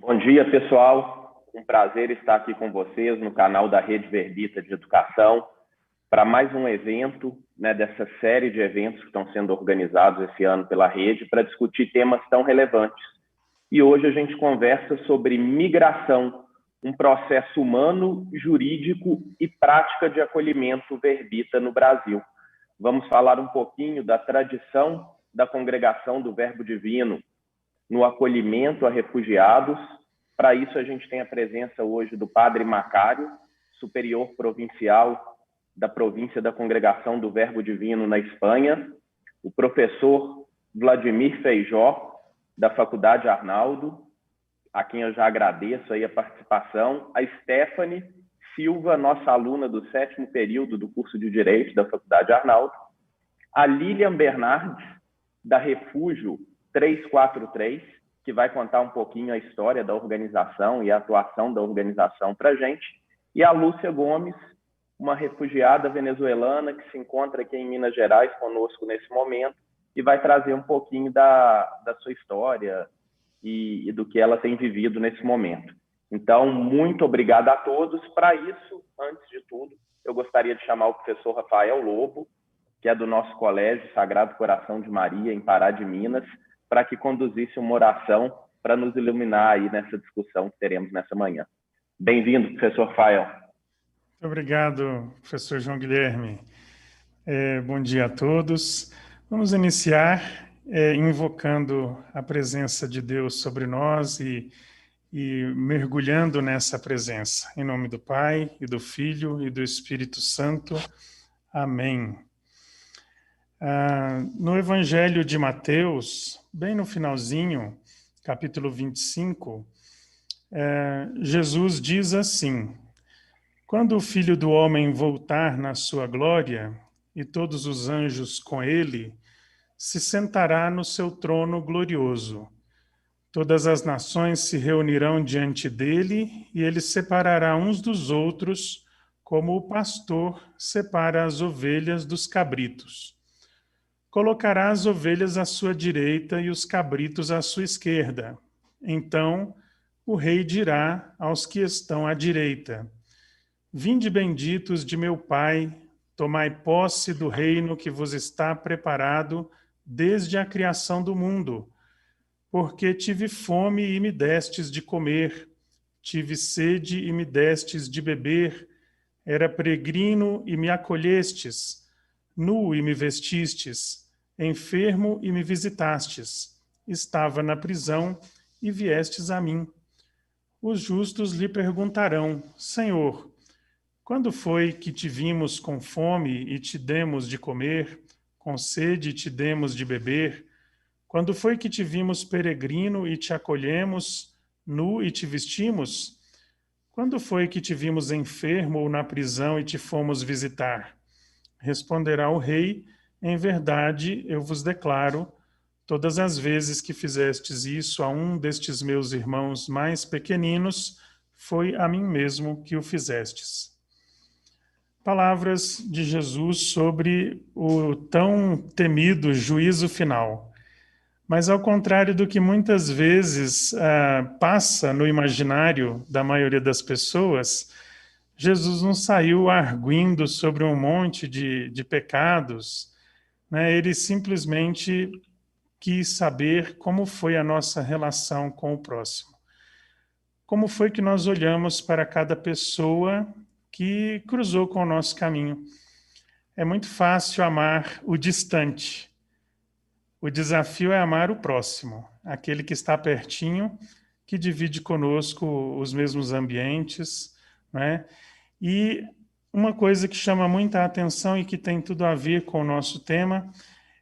Bom dia, pessoal. Um prazer estar aqui com vocês no canal da Rede Verbita de Educação para mais um evento, dessa série de eventos que estão sendo organizados esse ano pela rede para discutir temas tão relevantes. E hoje a gente conversa sobre migração, um processo humano, jurídico e prática de acolhimento verbita no Brasil. Vamos falar um pouquinho da tradição da Congregação do Verbo Divino no acolhimento a refugiados. Para isso, a gente tem a presença hoje do Padre Macário, superior provincial da província da Congregação do Verbo Divino na Espanha, o professor Vladimir Feijó, da Faculdade Arnaldo, a quem eu já agradeço aí a participação, a Stephanie Silva, nossa aluna do 7º período do curso de Direito da Faculdade Arnaldo, a Lilian Bernardes, da Refúgio 343, que vai contar um pouquinho a história da organização e a atuação da organização para a gente, e a Lúcia Gomes, uma refugiada venezuelana que se encontra aqui em Minas Gerais conosco nesse momento e vai trazer um pouquinho da sua história e do que ela tem vivido nesse momento. Então, muito obrigado a todos. Para isso, antes de tudo, eu gostaria de chamar o professor Rafael Lobo, que é do nosso Colégio Sagrado Coração de Maria, em Pará de Minas, para que conduzisse uma oração para nos iluminar aí nessa discussão que teremos nessa manhã. Bem-vindo, professor Rafael. Muito obrigado, professor João Guilherme. Bom dia a todos. Vamos iniciar invocando a presença de Deus sobre nós e mergulhando nessa presença. Em nome do Pai, e do Filho, e do Espírito Santo. Amém. No Evangelho de Mateus, bem no finalzinho, capítulo 25, Jesus diz assim: quando o Filho do Homem voltar na sua glória, e todos os anjos com ele, se sentará no seu trono glorioso. Todas as nações se reunirão diante dele, e ele separará uns dos outros, como o pastor separa as ovelhas dos cabritos. Colocará as ovelhas à sua direita e os cabritos à sua esquerda. Então o rei dirá aos que estão à direita: vinde benditos de meu Pai, tomai posse do reino que vos está preparado desde a criação do mundo. Porque tive fome e me destes de comer, tive sede e me destes de beber, era peregrino e me acolhestes, nu e me vestistes, enfermo e me visitastes, estava na prisão e viestes a mim. Os justos lhe perguntarão: Senhor, quando foi que te vimos com fome e te demos de comer, com sede e te demos de beber? Quando foi que te vimos peregrino e te acolhemos, nu e te vestimos? Quando foi que te vimos enfermo ou na prisão e te fomos visitar? Responderá o rei: em verdade, eu vos declaro, todas as vezes que fizestes isso a um destes meus irmãos mais pequeninos, foi a mim mesmo que o fizestes. Palavras de Jesus sobre o tão temido juízo final. Mas ao contrário do que muitas vezes passa no imaginário da maioria das pessoas, Jesus não saiu arguindo sobre um monte de pecados, né? Ele simplesmente quis saber como foi a nossa relação com o próximo. Como foi que nós olhamos para cada pessoa que cruzou com o nosso caminho. É muito fácil amar o distante. O desafio é amar o próximo, aquele que está pertinho, que divide conosco os mesmos ambientes, né? E uma coisa que chama muita atenção e que tem tudo a ver com o nosso tema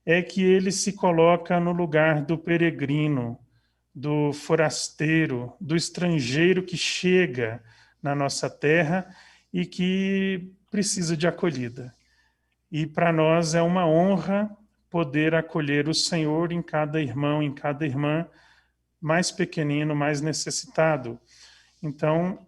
é que ele se coloca no lugar do peregrino, do forasteiro, do estrangeiro que chega na nossa terra e que precisa de acolhida. E para nós é uma honra poder acolher o Senhor em cada irmão, em cada irmã, mais pequenino, mais necessitado. Então,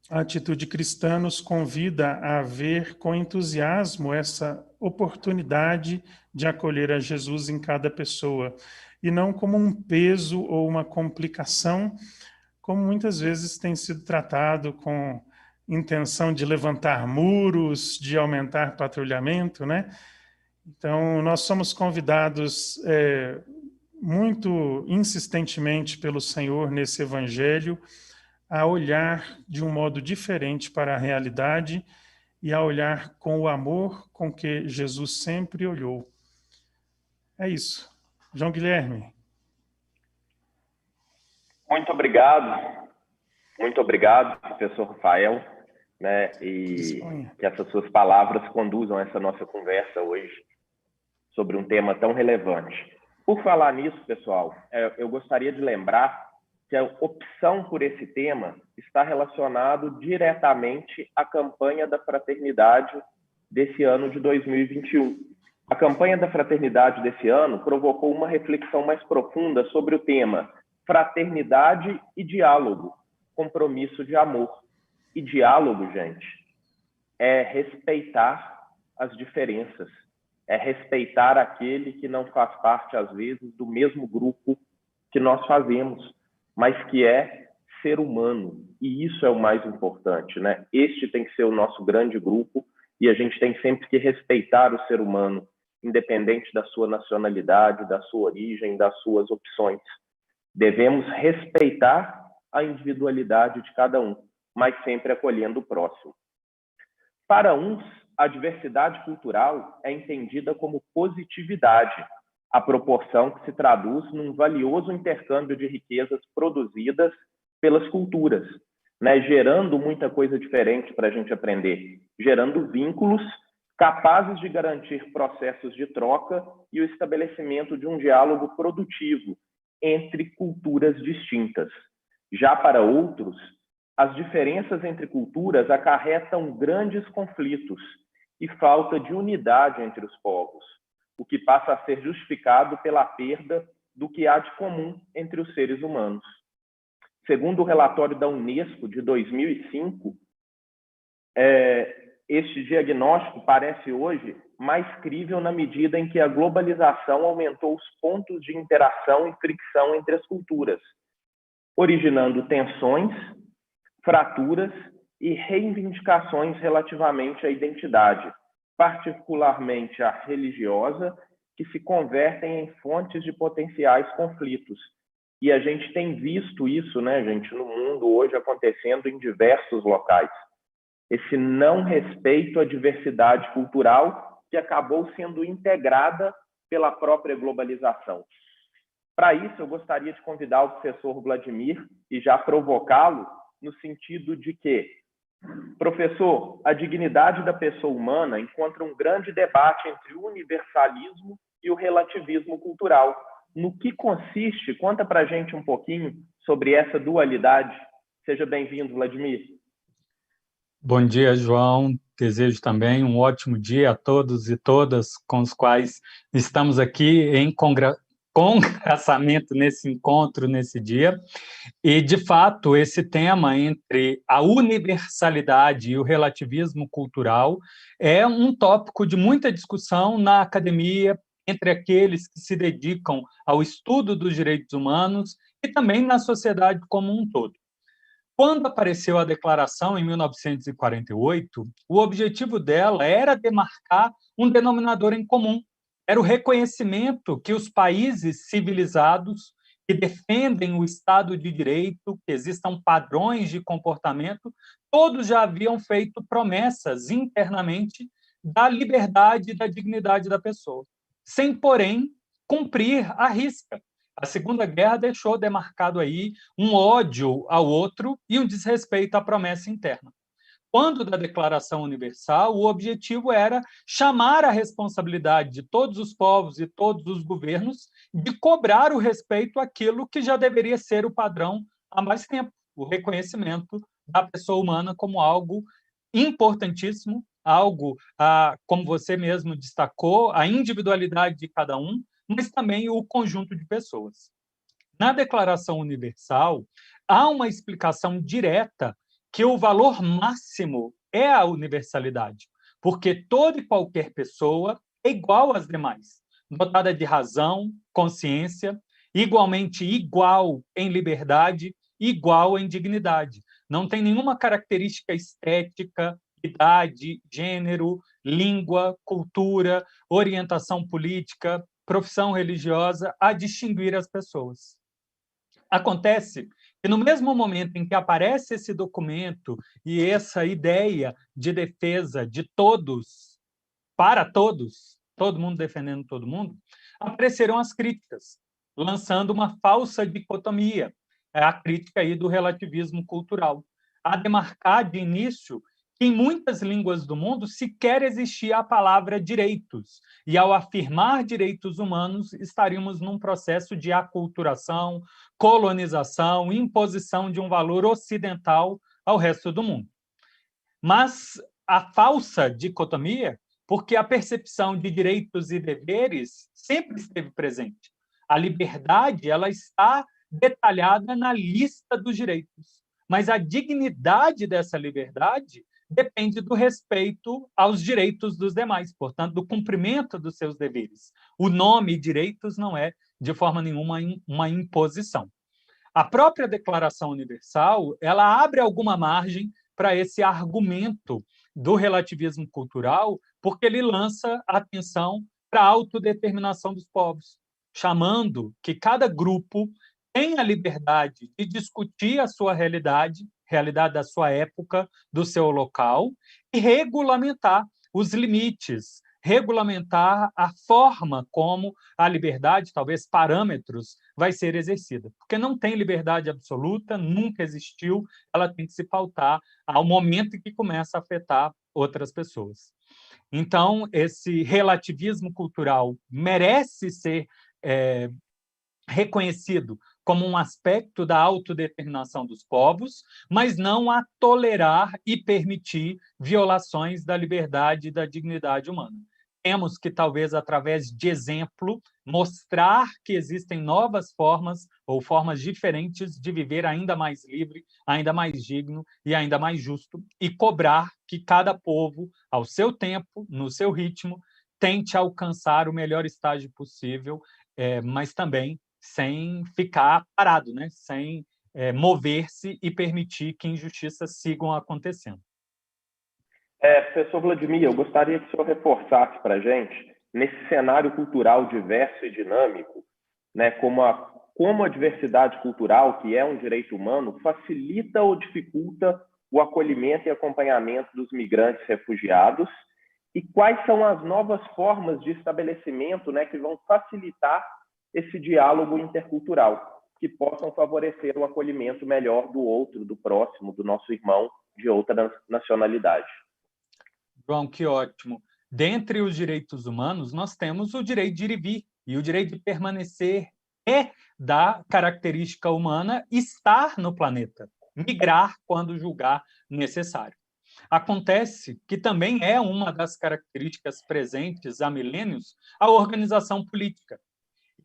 a atitude cristã nos convida a ver com entusiasmo essa oportunidade de acolher a Jesus em cada pessoa, e não como um peso ou uma complicação, como muitas vezes tem sido tratado com intenção de levantar muros, de aumentar patrulhamento, né? Então, nós somos convidados muito insistentemente pelo Senhor nesse evangelho a olhar de um modo diferente para a realidade e a olhar com o amor com que Jesus sempre olhou. É isso. João Guilherme. Muito obrigado, professor Rafael, né? E Disponha. que essas suas palavras conduzam essa nossa conversa hoje sobre um tema tão relevante. Por falar nisso, pessoal, eu gostaria de lembrar que a opção por esse tema está relacionado diretamente à campanha da fraternidade desse ano de 2021. A campanha da fraternidade desse ano provocou uma reflexão mais profunda sobre o tema fraternidade e diálogo, compromisso de amor. E diálogo, gente, é respeitar as diferenças, é respeitar aquele que não faz parte, às vezes, do mesmo grupo que nós fazemos, mas que é ser humano. E isso é o mais importante, né? Este tem que ser o nosso grande grupo e a gente tem sempre que respeitar o ser humano, independente da sua nacionalidade, da sua origem, das suas opções. Devemos respeitar a individualidade de cada um, mas sempre acolhendo o próximo. Para uns, a diversidade cultural é entendida como positividade, a proporção que se traduz num valioso intercâmbio de riquezas produzidas pelas culturas, né? Gerando muita coisa diferente para a gente aprender, gerando vínculos capazes de garantir processos de troca e o estabelecimento de um diálogo produtivo entre culturas distintas. Já para outros, as diferenças entre culturas acarretam grandes conflitos e falta de unidade entre os povos, o que passa a ser justificado pela perda do que há de comum entre os seres humanos. Segundo o relatório da Unesco de 2005, este diagnóstico parece hoje mais crível na medida em que a globalização aumentou os pontos de interação e fricção entre as culturas, originando tensões, fraturas e reivindicações relativamente à identidade, particularmente a religiosa, que se convertem em fontes de potenciais conflitos. E a gente tem visto isso, né, gente, no mundo hoje acontecendo em diversos locais. Esse não respeito à diversidade cultural que acabou sendo integrada pela própria globalização. Para isso, eu gostaria de convidar o professor Vladimir e já provocá-lo no sentido de que, professor, a dignidade da pessoa humana encontra um grande debate entre o universalismo e o relativismo cultural. No que consiste? Conta para a gente um pouquinho sobre essa dualidade. Seja bem-vindo, Vladimir. Bom dia, João. Desejo também um ótimo dia a todos e todas com os quais estamos aqui em congraçamento nesse encontro, nesse dia. E, de fato, esse tema entre a universalidade e o relativismo cultural é um tópico de muita discussão na academia, entre aqueles que se dedicam ao estudo dos direitos humanos e também na sociedade como um todo. Quando apareceu a Declaração, em 1948, o objetivo dela era demarcar um denominador em comum. Era o reconhecimento que os países civilizados que defendem o Estado de Direito, que existam padrões de comportamento, todos já haviam feito promessas internamente da liberdade e da dignidade da pessoa, sem, porém, cumprir à risca. A Segunda Guerra deixou demarcado aí um ódio ao outro e um desrespeito à promessa interna. Quando da Declaração Universal, o objetivo era chamar a responsabilidade de todos os povos e todos os governos de cobrar o respeito àquilo que já deveria ser o padrão há mais tempo, o reconhecimento da pessoa humana como algo importantíssimo, algo, como você mesmo destacou, a individualidade de cada um, mas também o conjunto de pessoas. Na Declaração Universal, há uma explicação direta que o valor máximo é a universalidade, porque toda e qualquer pessoa é igual às demais, dotada de razão, consciência, igualmente igual em liberdade igual em dignidade. Não tem nenhuma característica estética, idade, gênero, língua, cultura, orientação política, profissão religiosa a distinguir as pessoas. Acontece que no mesmo momento em que aparece esse documento e essa ideia de defesa de todos, para todos, todo mundo defendendo todo mundo, apareceram as críticas, lançando uma falsa dicotomia, a crítica aí do relativismo cultural, a demarcar de início que em muitas línguas do mundo sequer existia a palavra direitos, e ao afirmar direitos humanos, estaríamos num processo de aculturação, colonização, imposição de um valor ocidental ao resto do mundo. Mas a falsa dicotomia, porque a percepção de direitos e deveres sempre esteve presente. A liberdade, ela está detalhada na lista dos direitos, mas a dignidade dessa liberdade depende do respeito aos direitos dos demais, portanto, do cumprimento dos seus deveres. O nome direitos não é, de forma nenhuma, uma imposição. A própria Declaração Universal, ela abre alguma margem para esse argumento do relativismo cultural, porque ele lança atenção para a autodeterminação dos povos, chamando que cada grupo tem a liberdade de discutir a sua realidade da sua época, do seu local, e regulamentar os limites, regulamentar a forma como a liberdade, talvez parâmetros, vai ser exercida. Porque não tem liberdade absoluta, nunca existiu, ela tem que se pautar ao momento em que começa a afetar outras pessoas. Então, esse relativismo cultural merece ser reconhecido como um aspecto da autodeterminação dos povos, mas não a tolerar e permitir violações da liberdade e da dignidade humana. Temos que, talvez, através de exemplo, mostrar que existem novas formas ou formas diferentes de viver ainda mais livre, ainda mais digno e ainda mais justo, e cobrar que cada povo, ao seu tempo, no seu ritmo, tente alcançar o melhor estágio possível, mas também sem ficar parado, né? Sem mover-se e permitir que injustiças sigam acontecendo. Professor Vladimir, eu gostaria que o senhor reforçasse para a gente, nesse cenário cultural diverso e dinâmico, né, como a diversidade cultural, que é um direito humano, facilita ou dificulta o acolhimento e acompanhamento dos migrantes refugiados, e quais são as novas formas de estabelecimento, né, que vão facilitar esse diálogo intercultural, que possam favorecer o acolhimento melhor do outro, do próximo, do nosso irmão de outra nacionalidade. João, que ótimo. Dentre os direitos humanos, nós temos o direito de ir e vir, e o direito de permanecer é da característica humana estar no planeta, migrar quando julgar necessário. Acontece que também é uma das características presentes há milênios a organização política.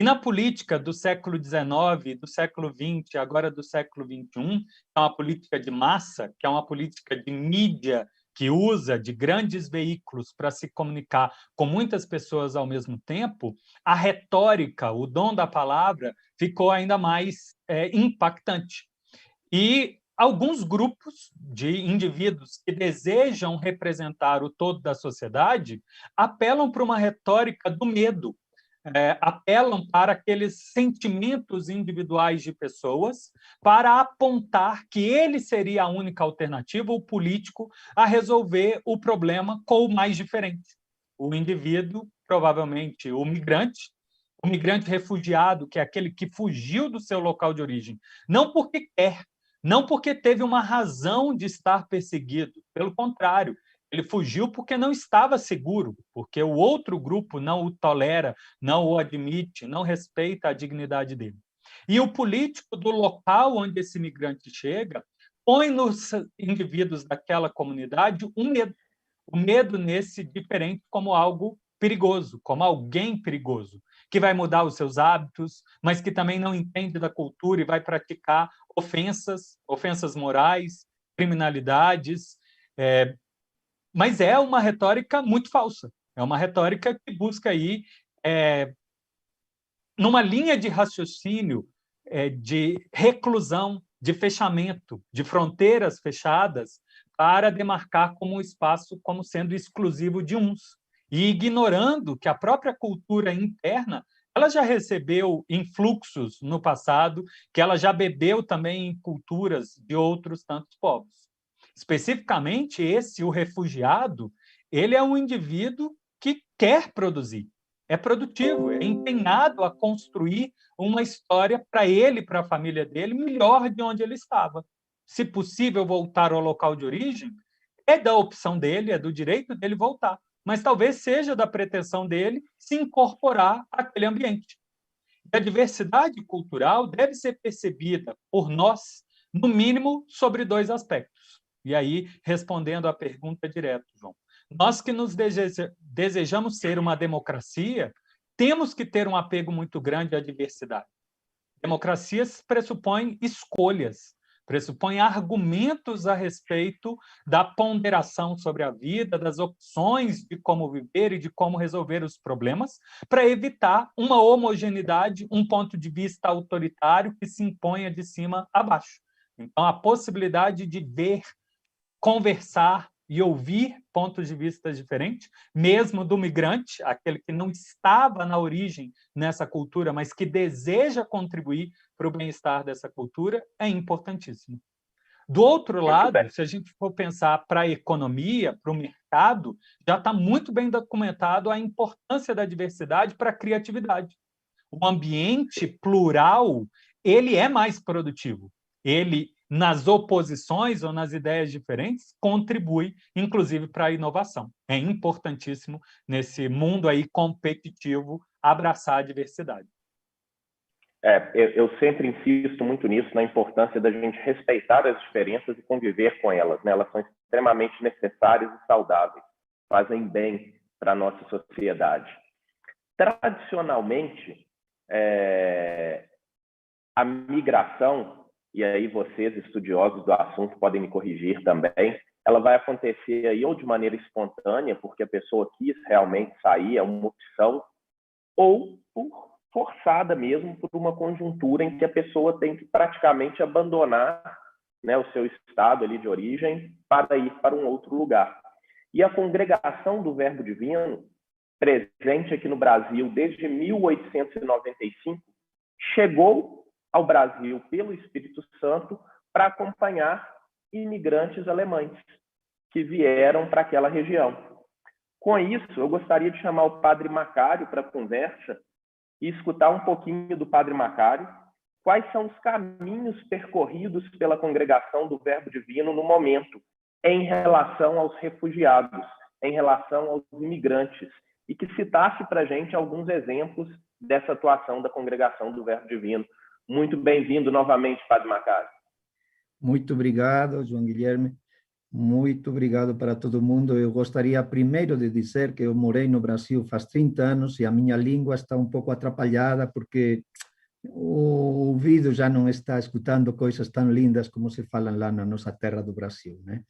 E na política do século XIX, do século XX, agora do século XXI, que é uma política de massa, que é uma política de mídia, que usa de grandes veículos para se comunicar com muitas pessoas ao mesmo tempo, a retórica, o dom da palavra, ficou ainda mais impactante. E alguns grupos de indivíduos que desejam representar o todo da sociedade apelam para uma retórica do medo, apelam para aqueles sentimentos individuais de pessoas para apontar que ele seria a única alternativa, o político, a resolver o problema com o mais diferente. O indivíduo, provavelmente o migrante refugiado, que é aquele que fugiu do seu local de origem, não porque quer, não porque teve uma razão de estar perseguido, pelo contrário, ele fugiu porque não estava seguro, porque o outro grupo não o tolera, não o admite, não respeita a dignidade dele. E o político do local onde esse migrante chega põe nos indivíduos daquela comunidade o medo nesse diferente como algo perigoso, como alguém perigoso, que vai mudar os seus hábitos, mas que também não entende da cultura e vai praticar ofensas morais, criminalidades, mas é uma retórica muito falsa. É uma retórica que busca aí, numa linha de raciocínio de reclusão de fechamento, de fronteiras fechadas, para demarcar como um espaço como sendo exclusivo de uns, e ignorando que a própria cultura interna ela já recebeu influxos no passado, que ela já bebeu também em culturas de outros tantos povos. Especificamente, o refugiado, ele é um indivíduo que quer produzir, é produtivo, é empenhado a construir uma história para ele, para a família dele, melhor de onde ele estava. Se possível, voltar ao local de origem, é da opção dele, é do direito dele voltar, mas talvez seja da pretensão dele se incorporar àquele ambiente. E a diversidade cultural deve ser percebida por nós, no mínimo, sobre 2 aspectos. E aí, respondendo à pergunta direta, João, nós que nos desejamos ser uma democracia, temos que ter um apego muito grande à diversidade. Democracias pressupõem escolhas, pressupõem argumentos a respeito da ponderação sobre a vida, das opções de como viver e de como resolver os problemas, para evitar uma homogeneidade, um ponto de vista autoritário que se imponha de cima a baixo. Então, a possibilidade de ver, conversar e ouvir pontos de vista diferentes, mesmo do migrante, aquele que não estava na origem nessa cultura, mas que deseja contribuir para o bem-estar dessa cultura, é importantíssimo. Do outro lado, se a gente for pensar para a economia, para o mercado, já está muito bem documentado a importância da diversidade para a criatividade. O ambiente plural, ele é mais produtivo. Ele, nas oposições ou nas ideias diferentes, contribui, inclusive, para a inovação. É importantíssimo, nesse mundo aí competitivo, abraçar a diversidade. Eu sempre insisto muito nisso, na importância da gente respeitar as diferenças e conviver com elas, né? Elas são extremamente necessárias e saudáveis, fazem bem para a nossa sociedade. Tradicionalmente, a migração, e aí vocês, estudiosos do assunto, podem me corrigir também, ela vai acontecer aí ou de maneira espontânea, porque a pessoa quis realmente sair, é uma opção, ou por forçada mesmo, por uma conjuntura em que a pessoa tem que praticamente abandonar, né, o seu estado ali de origem para ir para um outro lugar. E a congregação do Verbo Divino, presente aqui no Brasil desde 1895, chegou ao Brasil pelo Espírito Santo para acompanhar imigrantes alemães que vieram para aquela região. Com isso, eu gostaria de chamar o Padre Macário para a conversa e escutar um pouquinho do Padre Macário, quais são os caminhos percorridos pela congregação do Verbo Divino no momento, em relação aos refugiados, em relação aos imigrantes, e que citasse para a gente alguns exemplos dessa atuação da congregação do Verbo Divino. Muito bem-vindo novamente, Padre Macário. Muito obrigado, João Guilherme. Muito obrigado para todo mundo. Eu gostaria primeiro de dizer que eu morei no Brasil faz 30 anos e a minha língua está um pouco atrapalhada porque o ouvido já não está escutando coisas tão lindas como se falam lá na nossa terra do Brasil, né?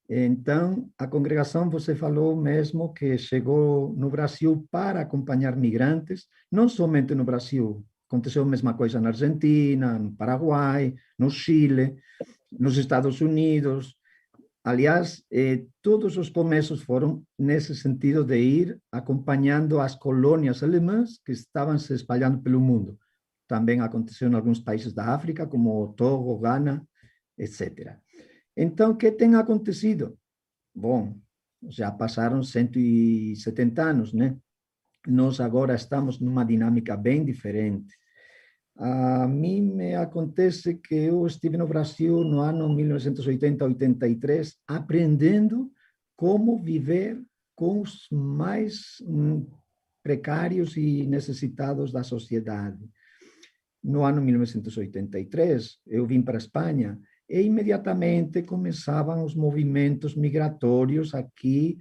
Então, a congregação, você falou mesmo que chegou no Brasil para acompanhar migrantes, não somente no Brasil, aconteceu a mesma coisa na Argentina, no Paraguai, no Chile, nos Estados Unidos. Aliás, todos os começos foram nesse sentido de ir acompanhando as colônias alemãs que estavam se espalhando pelo mundo. Também aconteceu em alguns países da África, como Togo, Ghana, etc. Então, o que tem acontecido? Bom, já passaram 170 anos, né? Nós agora estamos numa dinâmica bem diferente. A mim me acontece que eu estive no Brasil no ano 1980-83 aprendendo como viver com os mais precários e necessitados da sociedade. No ano 1983, eu vim para a Espanha e imediatamente começavam os movimentos migratórios aqui,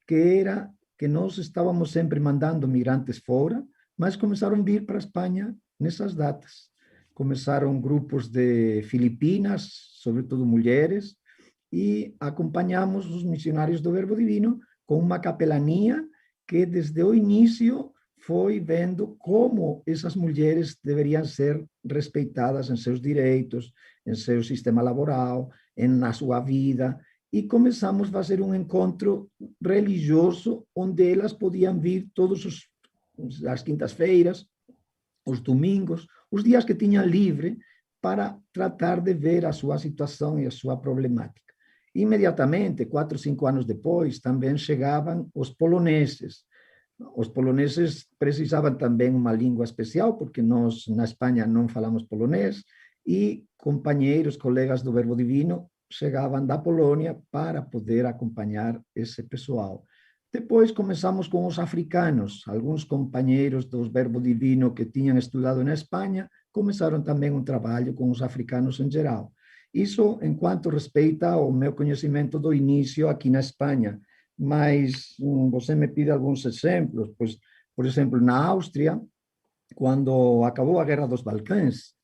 que nós estávamos sempre mandando migrantes fora, mas começaram a vir para a Espanha nessas datas. Começaram grupos de Filipinas, sobretudo mulheres, e acompanhamos os missionários do Verbo Divino com uma capelania que desde o início foi vendo como essas mulheres deveriam ser respeitadas em seus direitos, em seu sistema laboral, na sua vida, e começamos a fazer um encontro religioso onde elas podiam vir todas as quintas-feiras, os domingos, os dias que tinham livre, para tratar de ver a sua situação e a sua problemática. Imediatamente, 4 ou 5 anos depois, também chegavam os poloneses. Os poloneses precisavam também uma língua especial, porque nós, na Espanha, não falamos polonês, e companheiros, colegas do Verbo Divino, chegavam da Polônia para poder acompanhar esse pessoal. Depois começamos com os africanos. Alguns companheiros do Verbo Divino que tinham estudado na Espanha começaram também um trabalho com os africanos em geral. Isso enquanto respeita ao meu conhecimento do início aqui na Espanha. Mas você me pide alguns exemplos. Pois, por exemplo, na Áustria, quando acabou a Guerra dos Balcãs,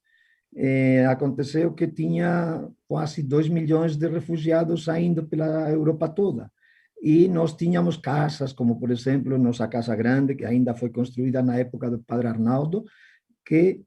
aconteceu que tinha quase 2 milhões de refugiados saindo pela Europa toda. E nós tínhamos casas, como por exemplo, nossa Casa Grande, que ainda foi construída na época do Padre Arnaldo, que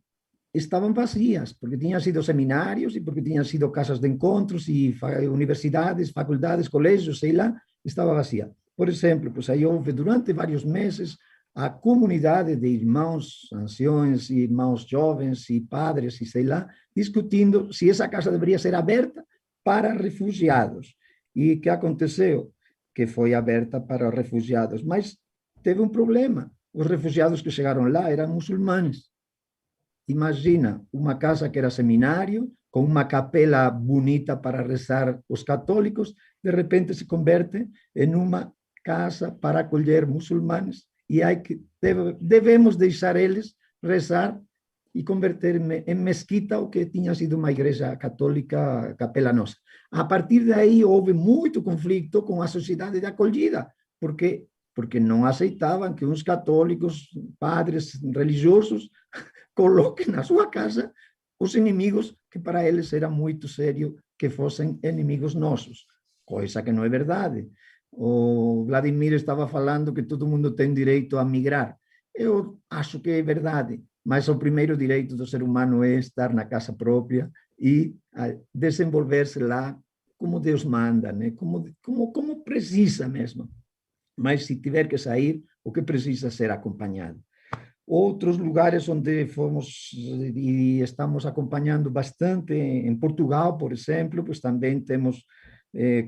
estavam vazias, porque tinham sido seminários e porque tinham sido casas de encontros e universidades, faculdades, colégios, sei lá, estava vazia. Por exemplo, pues aí houve durante vários meses a comunidade de irmãos anciões e irmãos jovens e padres e sei lá, discutindo se essa casa deveria ser aberta para refugiados. E o que aconteceu? Que foi aberta para refugiados, mas teve um problema. Os refugiados que chegaram lá eram muçulmanes. Imagina, uma casa que era seminário, com uma capela bonita para rezar os católicos, de repente se converte em uma casa para acolher muçulmanes, e devemos deixar eles rezar e converter em mesquita o que tinha sido uma igreja católica, capela nossa. A partir daí houve muito conflito com a sociedade de acolhida, porque não aceitavam que uns católicos, padres religiosos, coloquem na sua casa os inimigos que para eles era muito sério que fossem inimigos nossos, coisa que não é verdade. O Vladimir estava falando que todo mundo tem direito a migrar. Eu acho que é verdade, mas o primeiro direito do ser humano é estar na casa própria e desenvolver-se lá como Deus manda, né? Como precisa mesmo. Mas se tiver que sair, o que precisa ser acompanhado. Outros lugares onde fomos e estamos acompanhando bastante, em Portugal, por exemplo, pues também temos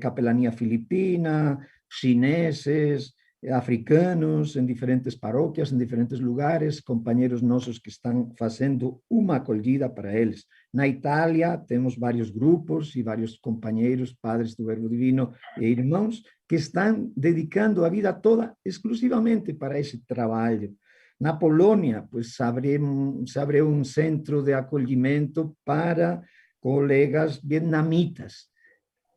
capelania filipina, chineses, africanos, em diferentes paróquias, em diferentes lugares, companheiros nossos que estão fazendo uma acolhida para eles. Na Itália, temos vários grupos e vários companheiros, padres do Verbo Divino e irmãos, que estão dedicando a vida toda exclusivamente para esse trabalho. Na Polônia, pues, se abriu um centro de acolhimento para colegas vietnamitas,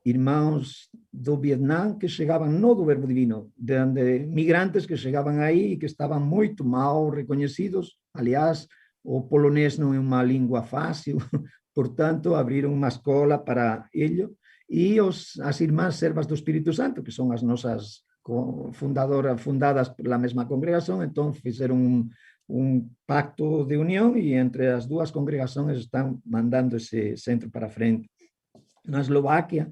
irmãos do Vietnã que chegavam, não do Verbo Divino, de migrantes que chegavam aí e que estavam muito mal reconhecidos. Aliás, o polonês não é uma língua fácil, portanto, abriram uma escola para eles. E as irmãs servas do Espírito Santo, que são as nossas fundadas pela mesma congregação, então fizeram um pacto de união e entre as duas congregações estão mandando esse centro para frente. Na Eslováquia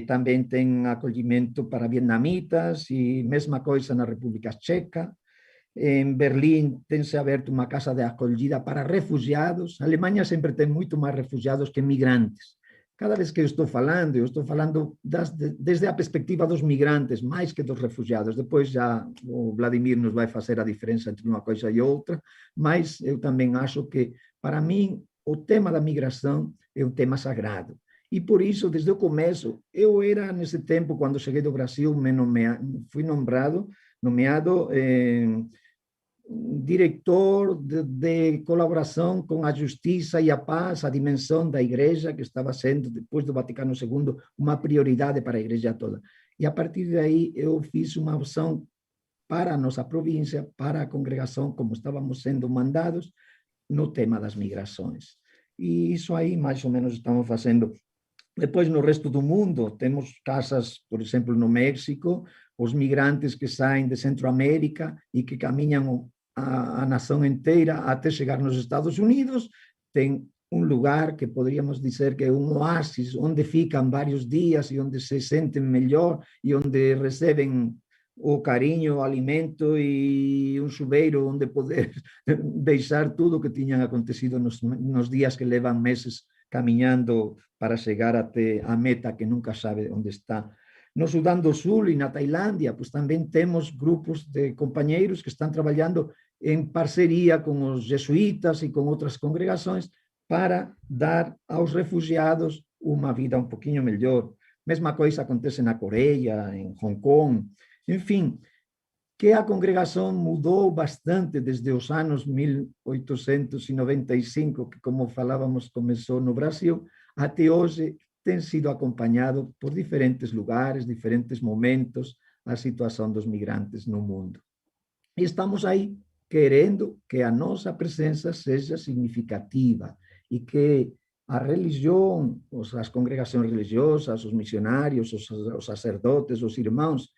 também tem acolhimento para vietnamitas e mesma coisa na República Tcheca. Em Berlim tem-se aberto uma casa de acolhida para refugiados. A Alemanha sempre tem muito mais refugiados que migrantes. Cada vez que eu estou falando desde a perspectiva dos migrantes, mais que dos refugiados. Depois já o Vladimir nos vai fazer a diferença entre uma coisa e outra, mas eu também acho que, para mim, o tema da migração é um tema sagrado. E por isso, desde o começo, eu era, nesse tempo, quando cheguei do Brasil, fui nomeado diretor de colaboração com a justiça e a paz, a dimensão da igreja, que estava sendo, depois do Vaticano II, uma prioridade para a igreja toda. E a partir daí eu fiz uma opção para a nossa província, para a congregação, como estávamos sendo mandados, no tema das migrações. E isso aí, mais ou menos, estamos fazendo. Depois, no resto do mundo, temos casas, por exemplo, no México, os migrantes que saem de Centroamérica e que caminham a nação inteira até chegar nos Estados Unidos. Tem um lugar que poderíamos dizer que é um oásis, onde ficam vários dias e onde se sentem melhor e onde recebem o carinho, o alimento e um chuveiro onde poder deixar tudo o que tinha acontecido nos dias que levam meses caminhando para chegar até a meta que nunca sabe onde está. No Sudão do Sul e na Tailândia, pues também temos grupos de companheiros que estão trabalhando em parceria com os jesuítas e com outras congregações para dar aos refugiados uma vida um pouquinho melhor. Mesma coisa acontece na Coreia, em Hong Kong, enfim, que a congregação mudou bastante desde os anos 1895, que, como falávamos, começou no Brasil, até hoje tem sido acompanhado por diferentes lugares, diferentes momentos, a situação dos migrantes no mundo. E estamos aí querendo que a nossa presença seja significativa e que a religião, as congregações religiosas, os missionários, os sacerdotes, os irmãos,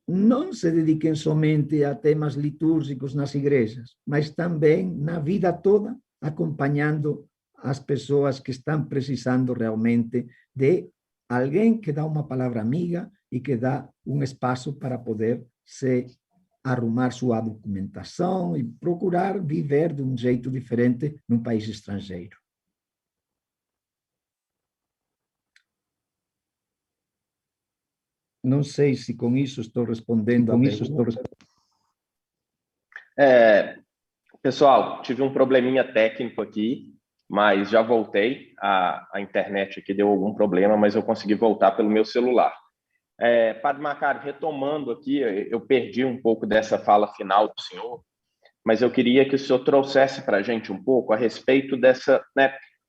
não se dediquem somente a temas litúrgicos nas igrejas, mas também na vida toda, acompanhando as pessoas que estão precisando realmente de alguém que dá uma palavra amiga e que dá um espaço para poder se arrumar sua documentação e procurar viver de um jeito diferente num país estrangeiro. Não sei se com isso estou respondendo a pergunta. Pessoal, tive um probleminha técnico aqui, mas já voltei. A internet aqui deu algum problema, mas eu consegui voltar pelo meu celular. Padre Macário, retomando aqui, eu perdi um pouco dessa fala final do senhor, mas eu queria que o senhor trouxesse para a gente um pouco a respeito dessa,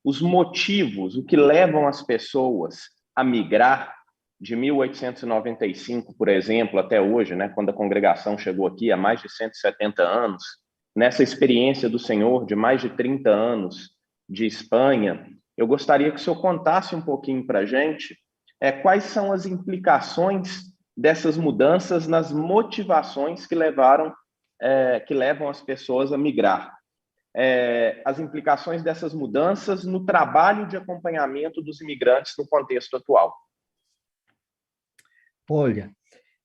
os motivos, o que levam as pessoas a migrar de 1895, por exemplo, até hoje, quando a congregação chegou aqui há mais de 170 anos, nessa experiência do senhor de mais de 30 anos de Espanha, eu gostaria que o senhor contasse um pouquinho para a gente quais são as implicações dessas mudanças nas motivações que levam as pessoas a migrar. As implicações dessas mudanças no trabalho de acompanhamento dos imigrantes no contexto atual. Olha,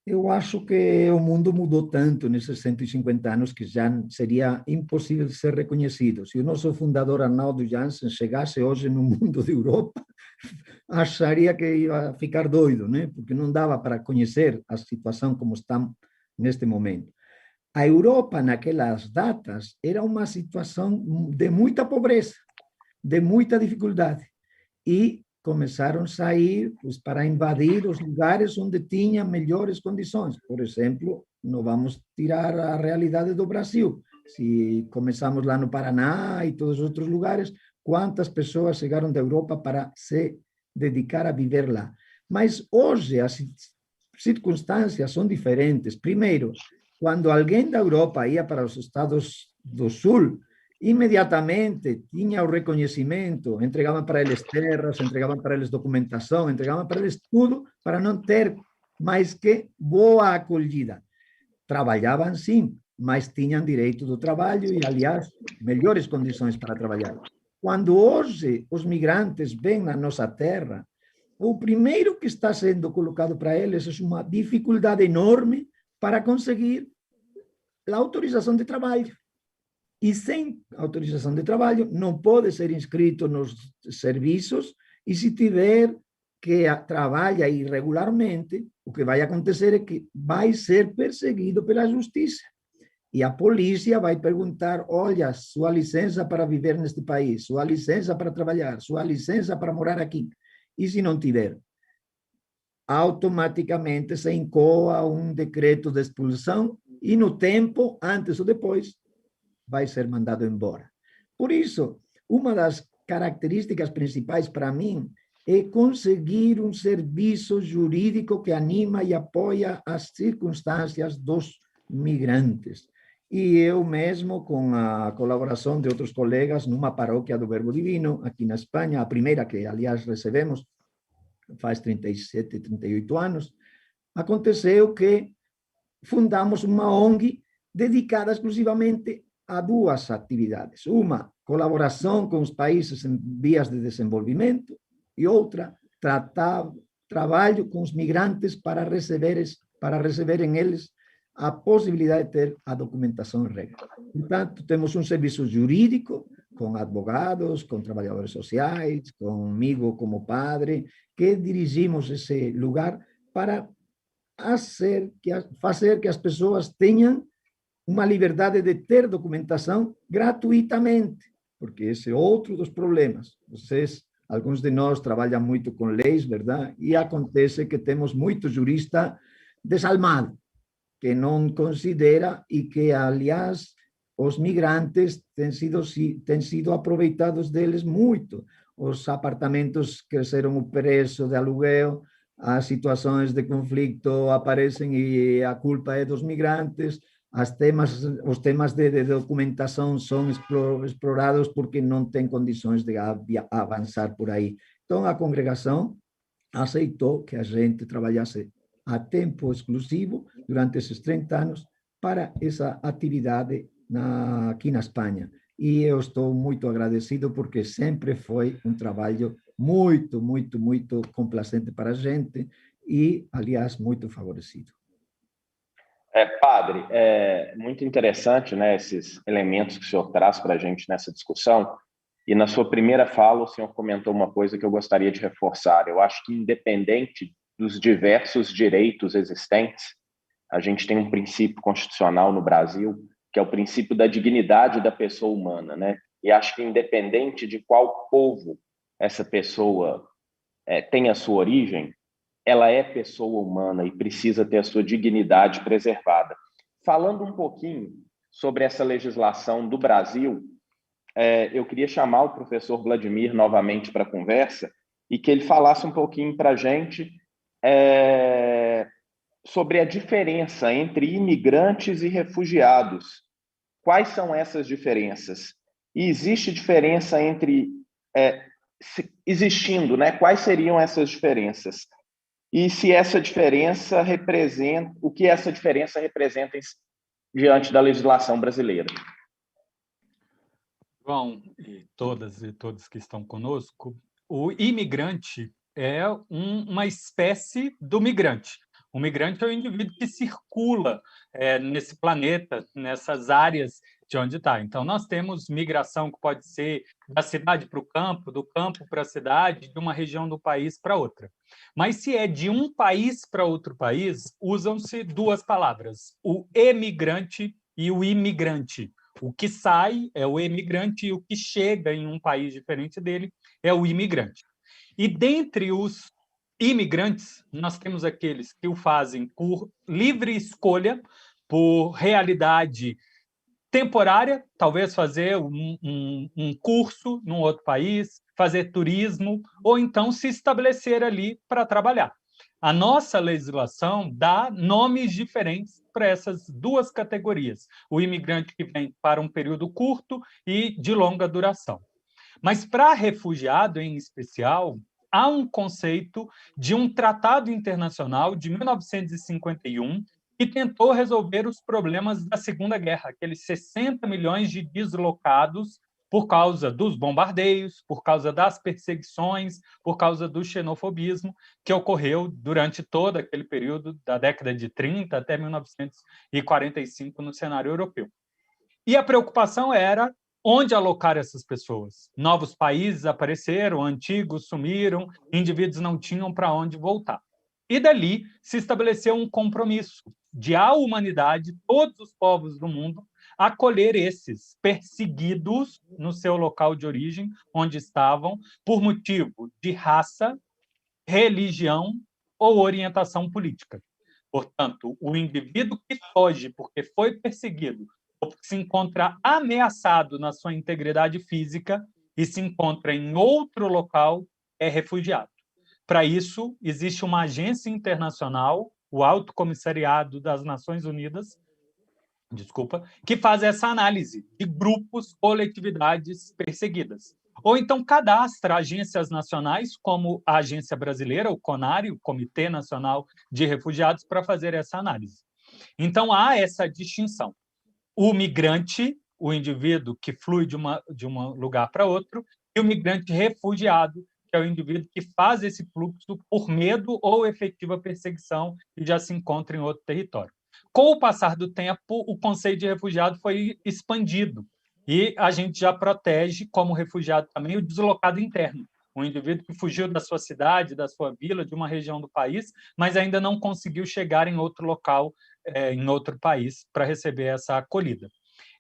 eu acho que o mundo mudou tanto nesses 150 anos que já seria impossível ser reconhecido. Se o nosso fundador Arnaldo Janssen chegasse hoje no mundo da Europa, acharia que ia ficar doido, né? Porque não dava para conhecer a situação como está neste momento. A Europa, naquelas datas, era uma situação de muita pobreza, de muita dificuldade. E começaram a sair para invadir os lugares onde tinha melhores condições. Por exemplo, não vamos tirar a realidade do Brasil. Se começamos lá no Paraná e todos os outros lugares, quantas pessoas chegaram da Europa para se dedicar a viver lá? Mas hoje as circunstâncias são diferentes. Primeiro, quando alguém da Europa ia para os Estados do Sul, imediatamente tinha o reconhecimento, entregavam para eles terras, entregavam para eles documentação, entregavam para eles tudo para não ter mais que boa acolhida. Trabalhavam sim, mas tinham direito do trabalho e, aliás, melhores condições para trabalhar. Quando hoje os migrantes vêm na nossa terra, o primeiro que está sendo colocado para eles é uma dificuldade enorme para conseguir a autorização de trabalho. E sem autorização de trabalho não pode ser inscrito nos serviços, e se tiver que trabalhar irregularmente, o que vai acontecer é que vai ser perseguido pela justiça. E a polícia vai perguntar: olha, sua licença para viver neste país, sua licença para trabalhar, sua licença para morar aqui. E se não tiver, automaticamente se incoa um decreto de expulsão e no tempo, antes ou depois, vai ser mandado embora. Por isso, uma das características principais para mim é conseguir um serviço jurídico que anima e apoia as circunstâncias dos migrantes. E eu mesmo, com a colaboração de outros colegas, numa paróquia do Verbo Divino, aqui na Espanha, a primeira que, aliás, recebemos, faz 37, 38 anos, aconteceu que fundamos uma ONG dedicada exclusivamente a duas atividades. Uma, colaboração com os países em vias de desenvolvimento, e outra, trabalho com os migrantes para receberem eles a possibilidade de ter a documentação em regra. Portanto, temos um serviço jurídico, com advogados, com trabalhadores sociais, comigo como padre, que dirigimos esse lugar para fazer que as pessoas tenham uma liberdade de ter documentação gratuitamente, porque esse é outro dos problemas. Alguns de nós trabalham muito com leis, verdade? E acontece que temos muito jurista desalmado, que não considera e que, aliás, os migrantes têm sido aproveitados deles muito. Os apartamentos cresceram o preço de aluguel, as situações de conflito aparecem e a culpa é dos migrantes, os temas de documentação são explorados porque não tem condições de avançar por aí. Então, a congregação aceitou que a gente trabalhasse a tempo exclusivo durante esses 30 anos para essa atividade aqui na Espanha. E eu estou muito agradecido porque sempre foi um trabalho muito, muito, muito complacente para a gente e, aliás, muito favorecido. Padre, é muito interessante, né, esses elementos que o senhor traz para a gente nessa discussão. E na sua primeira fala, o senhor comentou uma coisa que eu gostaria de reforçar. Eu acho que, independente dos diversos direitos existentes, a gente tem um princípio constitucional no Brasil, que é o princípio da dignidade da pessoa humana, né? E acho que, independente de qual povo essa pessoa tem a sua origem, ela é pessoa humana e precisa ter a sua dignidade preservada. Falando um pouquinho sobre essa legislação do Brasil, eu queria chamar o professor Vladimir novamente para a conversa e que ele falasse um pouquinho para a gente sobre a diferença entre imigrantes e refugiados. Quais são essas diferenças? E existe diferença entre... existindo, né? Quais seriam essas diferenças? E se essa diferença representa... O que essa diferença representa diante da legislação brasileira? João, e todos que estão conosco, o imigrante é uma espécie do migrante. O migrante é o indivíduo que circula nesse planeta, nessas áreas de onde está. Então, nós temos migração que pode ser da cidade para o campo, do campo para a cidade, de uma região do país para outra. Mas, se é de um país para outro país, usam-se duas palavras, o emigrante e o imigrante. O que sai é o emigrante e o que chega em um país diferente dele é o imigrante. E dentre os imigrantes, nós temos aqueles que o fazem por livre escolha, por realidade temporária, talvez fazer um curso num outro país, fazer turismo, ou então se estabelecer ali para trabalhar. A nossa legislação dá nomes diferentes para essas duas categorias. O imigrante que vem para um período curto e de longa duração. Mas para refugiado, em especial, há um conceito de um tratado internacional de 1951 que tentou resolver os problemas da Segunda Guerra, aqueles 60 milhões de deslocados por causa dos bombardeios, por causa das perseguições, por causa do xenofobismo que ocorreu durante todo aquele período da década de 30 até 1945 no cenário europeu. E a preocupação era onde alocar essas pessoas. Novos países apareceram, antigos sumiram, indivíduos não tinham para onde voltar. E dali se estabeleceu um compromisso de a humanidade, todos os povos do mundo, acolher esses perseguidos no seu local de origem, onde estavam, por motivo de raça, religião ou orientação política. Portanto, o indivíduo que foge porque foi perseguido ou porque se encontra ameaçado na sua integridade física e se encontra em outro local é refugiado. Para isso, existe uma agência internacional, o Alto Comissariado das Nações Unidas, que faz essa análise de grupos, coletividades perseguidas. Ou então cadastra agências nacionais, como a agência brasileira, o CONARE, o Comitê Nacional de Refugiados, para fazer essa análise. Então, há essa distinção. o migrante, o indivíduo que flui de um lugar para outro, e o migrante refugiado, que é o indivíduo que faz esse fluxo por medo ou efetiva perseguição e já se encontra em outro território. Com o passar do tempo, o conceito de refugiado foi expandido e a gente já protege como refugiado também o deslocado interno, um indivíduo que fugiu da sua cidade, da sua vila, de uma região do país, mas ainda não conseguiu chegar em outro local, em outro país, para receber essa acolhida.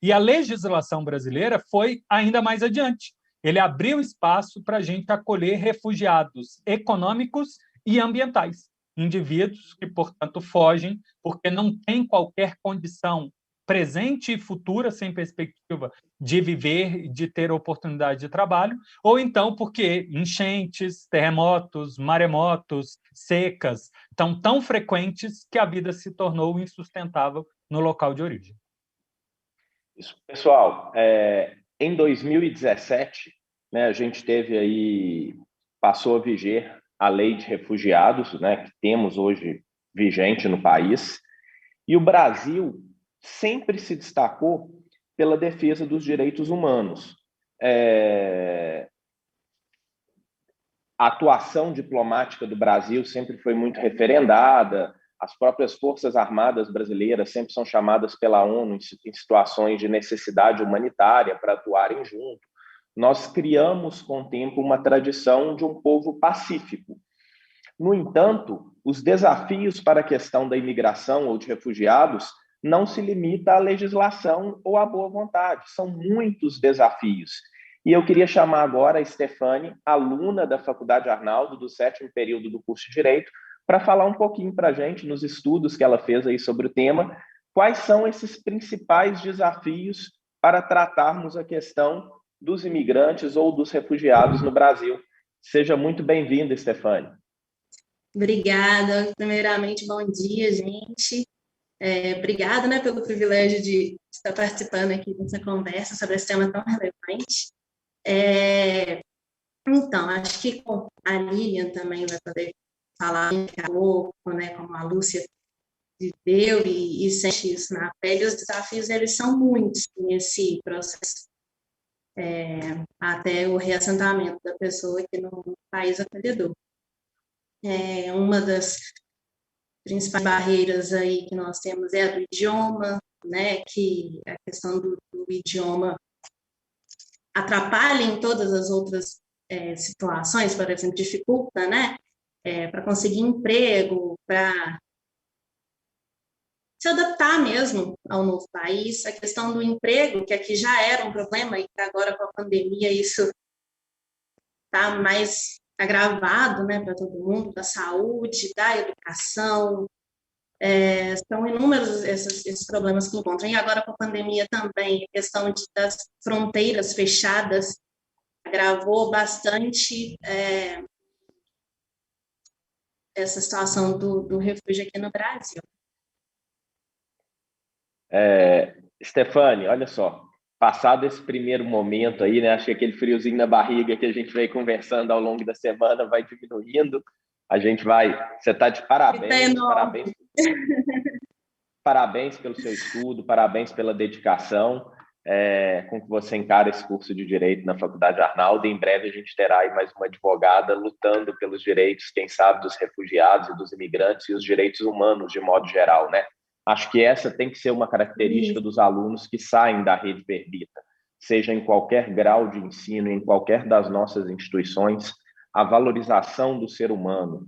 E a legislação brasileira foi ainda mais adiante. Ele abriu espaço para a gente acolher refugiados econômicos e ambientais, indivíduos que, portanto, fogem porque não têm qualquer condição presente e futura, sem perspectiva de viver, de ter oportunidade de trabalho, ou então porque enchentes, terremotos, maremotos, secas estão tão frequentes que a vida se tornou insustentável no local de origem. Isso, pessoal, em 2017, né, a gente teve aí, passou a viger a lei de refugiados, né, que temos hoje vigente no país, e o Brasil sempre se destacou pela defesa dos direitos humanos. A atuação diplomática do Brasil sempre foi muito referendada, as próprias Forças Armadas brasileiras sempre são chamadas pela ONU em situações de necessidade humanitária para atuarem junto. Nós criamos, com o tempo, uma tradição de um povo pacífico. No entanto, os desafios para a questão da imigração ou de refugiados não se limita à legislação ou à boa vontade, são muitos desafios. E eu queria chamar agora a Stefane, aluna da Faculdade Arnaldo, do 7º período do curso de Direito, para falar um pouquinho para a gente, nos estudos que ela fez aí sobre o tema, quais são esses principais desafios para tratarmos a questão dos imigrantes ou dos refugiados no Brasil. Seja muito bem-vinda, Stefane. Obrigada. Primeiramente, bom dia, gente. Obrigada, né, pelo privilégio de estar participando aqui dessa conversa sobre esse tema tão relevante. Então, acho que a Lilian também vai poder falar um pouco, né, como a Lúcia viveu e sente isso na pele. Os desafios, eles são muitos nesse processo, até o reassentamento da pessoa aqui no país acolhedor. Uma das principais barreiras aí que nós temos é a do idioma, né, que a questão do idioma atrapalha em todas as outras situações, por exemplo, dificulta, né, para conseguir emprego, para se adaptar mesmo ao novo país. A questão do emprego, que aqui já era um problema e que agora com a pandemia isso está mais agravado, né, para todo mundo, da saúde, da educação, são inúmeros esses problemas que encontram. E agora com a pandemia também, a questão das fronteiras fechadas agravou bastante essa situação do refúgio aqui no Brasil. Stefane, olha só, passado esse primeiro momento aí, né, acho que aquele friozinho na barriga que a gente veio conversando ao longo da semana vai diminuindo, você está de parabéns, parabéns pelo seu estudo, parabéns pela dedicação com que você encara esse curso de Direito na Faculdade Arnaldo, e em breve a gente terá aí mais uma advogada lutando pelos direitos, quem sabe, dos refugiados e dos imigrantes e os direitos humanos de modo geral, né? Acho que essa tem que ser uma característica dos alunos que saem da Rede Verbita, seja em qualquer grau de ensino, em qualquer das nossas instituições, a valorização do ser humano,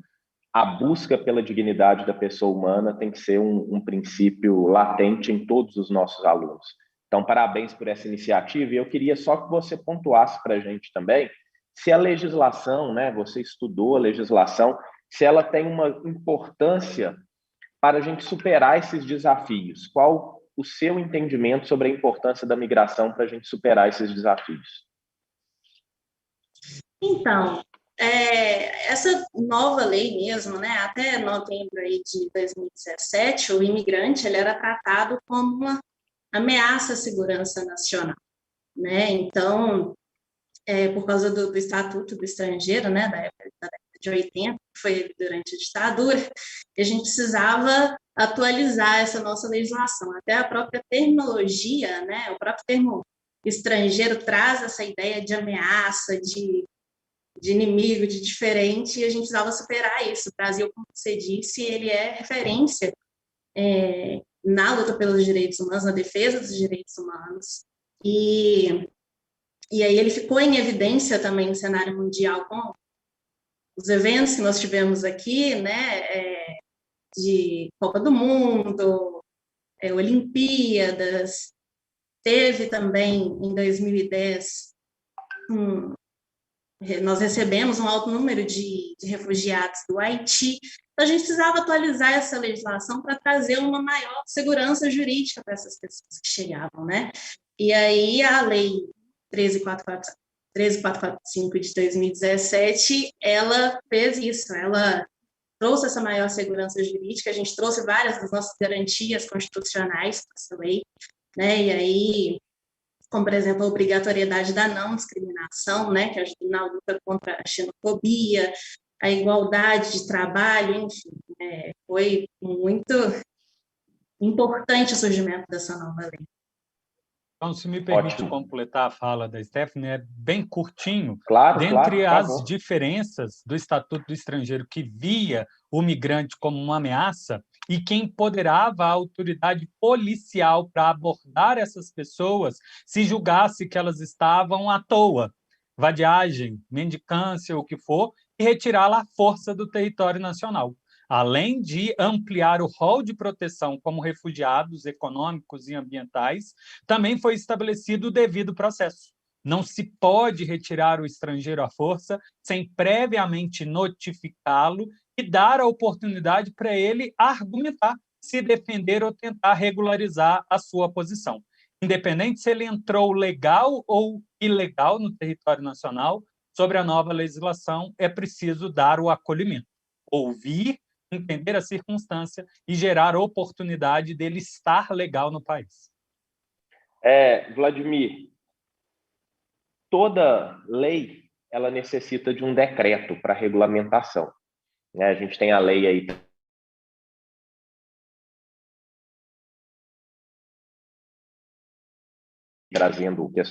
a busca pela dignidade da pessoa humana tem que ser um princípio latente em todos os nossos alunos. Então, parabéns por essa iniciativa, e eu queria só que você pontuasse para a gente também se a legislação, né, você estudou a legislação, se ela tem uma importância para a gente superar esses desafios. Qual o seu entendimento sobre a importância da migração para a gente superar esses desafios? Então, essa nova lei mesmo, né, até novembro aí de 2017, o imigrante ele era tratado como uma ameaça à segurança nacional, né? Então, por causa do Estatuto do Estrangeiro, né, da época da década de 80, que foi durante a ditadura, e a gente precisava atualizar essa nossa legislação. Até a própria terminologia, né, o próprio termo estrangeiro traz essa ideia de ameaça, de inimigo, de diferente, e a gente precisava superar isso. O Brasil, como você disse, ele é referência na luta pelos direitos humanos, na defesa dos direitos humanos, e aí ele ficou em evidência também no cenário mundial com os eventos que nós tivemos aqui, né, de Copa do Mundo, Olimpíadas, teve também em 2010 nós recebemos um alto número de refugiados do Haiti. Então, a gente precisava atualizar essa legislação para trazer uma maior segurança jurídica para essas pessoas que chegavam, né? E aí a Lei 13.445 de 2017, ela fez isso, ela trouxe essa maior segurança jurídica, a gente trouxe várias das nossas garantias constitucionais para essa lei, né? E aí, como, por exemplo, a obrigatoriedade da não discriminação, né, que ajuda na luta contra a xenofobia, a igualdade de trabalho, enfim, foi muito importante o surgimento dessa nova lei. Então, se me permite Ótimo. completar a fala da Stephanie, é bem curtinho. Claro, Dentre claro, as diferenças do Estatuto do Estrangeiro, que via o migrante como uma ameaça e que empoderava a autoridade policial para abordar essas pessoas se julgasse que elas estavam à toa, vadiagem, mendicância, o que for, e retirá-la à força do território nacional. Além de ampliar o rol de proteção como refugiados econômicos e ambientais, também foi estabelecido o devido processo. Não se pode retirar o estrangeiro à força sem previamente notificá-lo e dar a oportunidade para ele argumentar, se defender ou tentar regularizar a sua posição. Independente se ele entrou legal ou ilegal no território nacional, sobre a nova legislação é preciso dar o acolhimento, ouvir, entender a circunstância e gerar oportunidade dele estar legal no país. Vladimir, toda lei ela necessita de um decreto para regulamentação. A gente tem a lei aí trazendo o que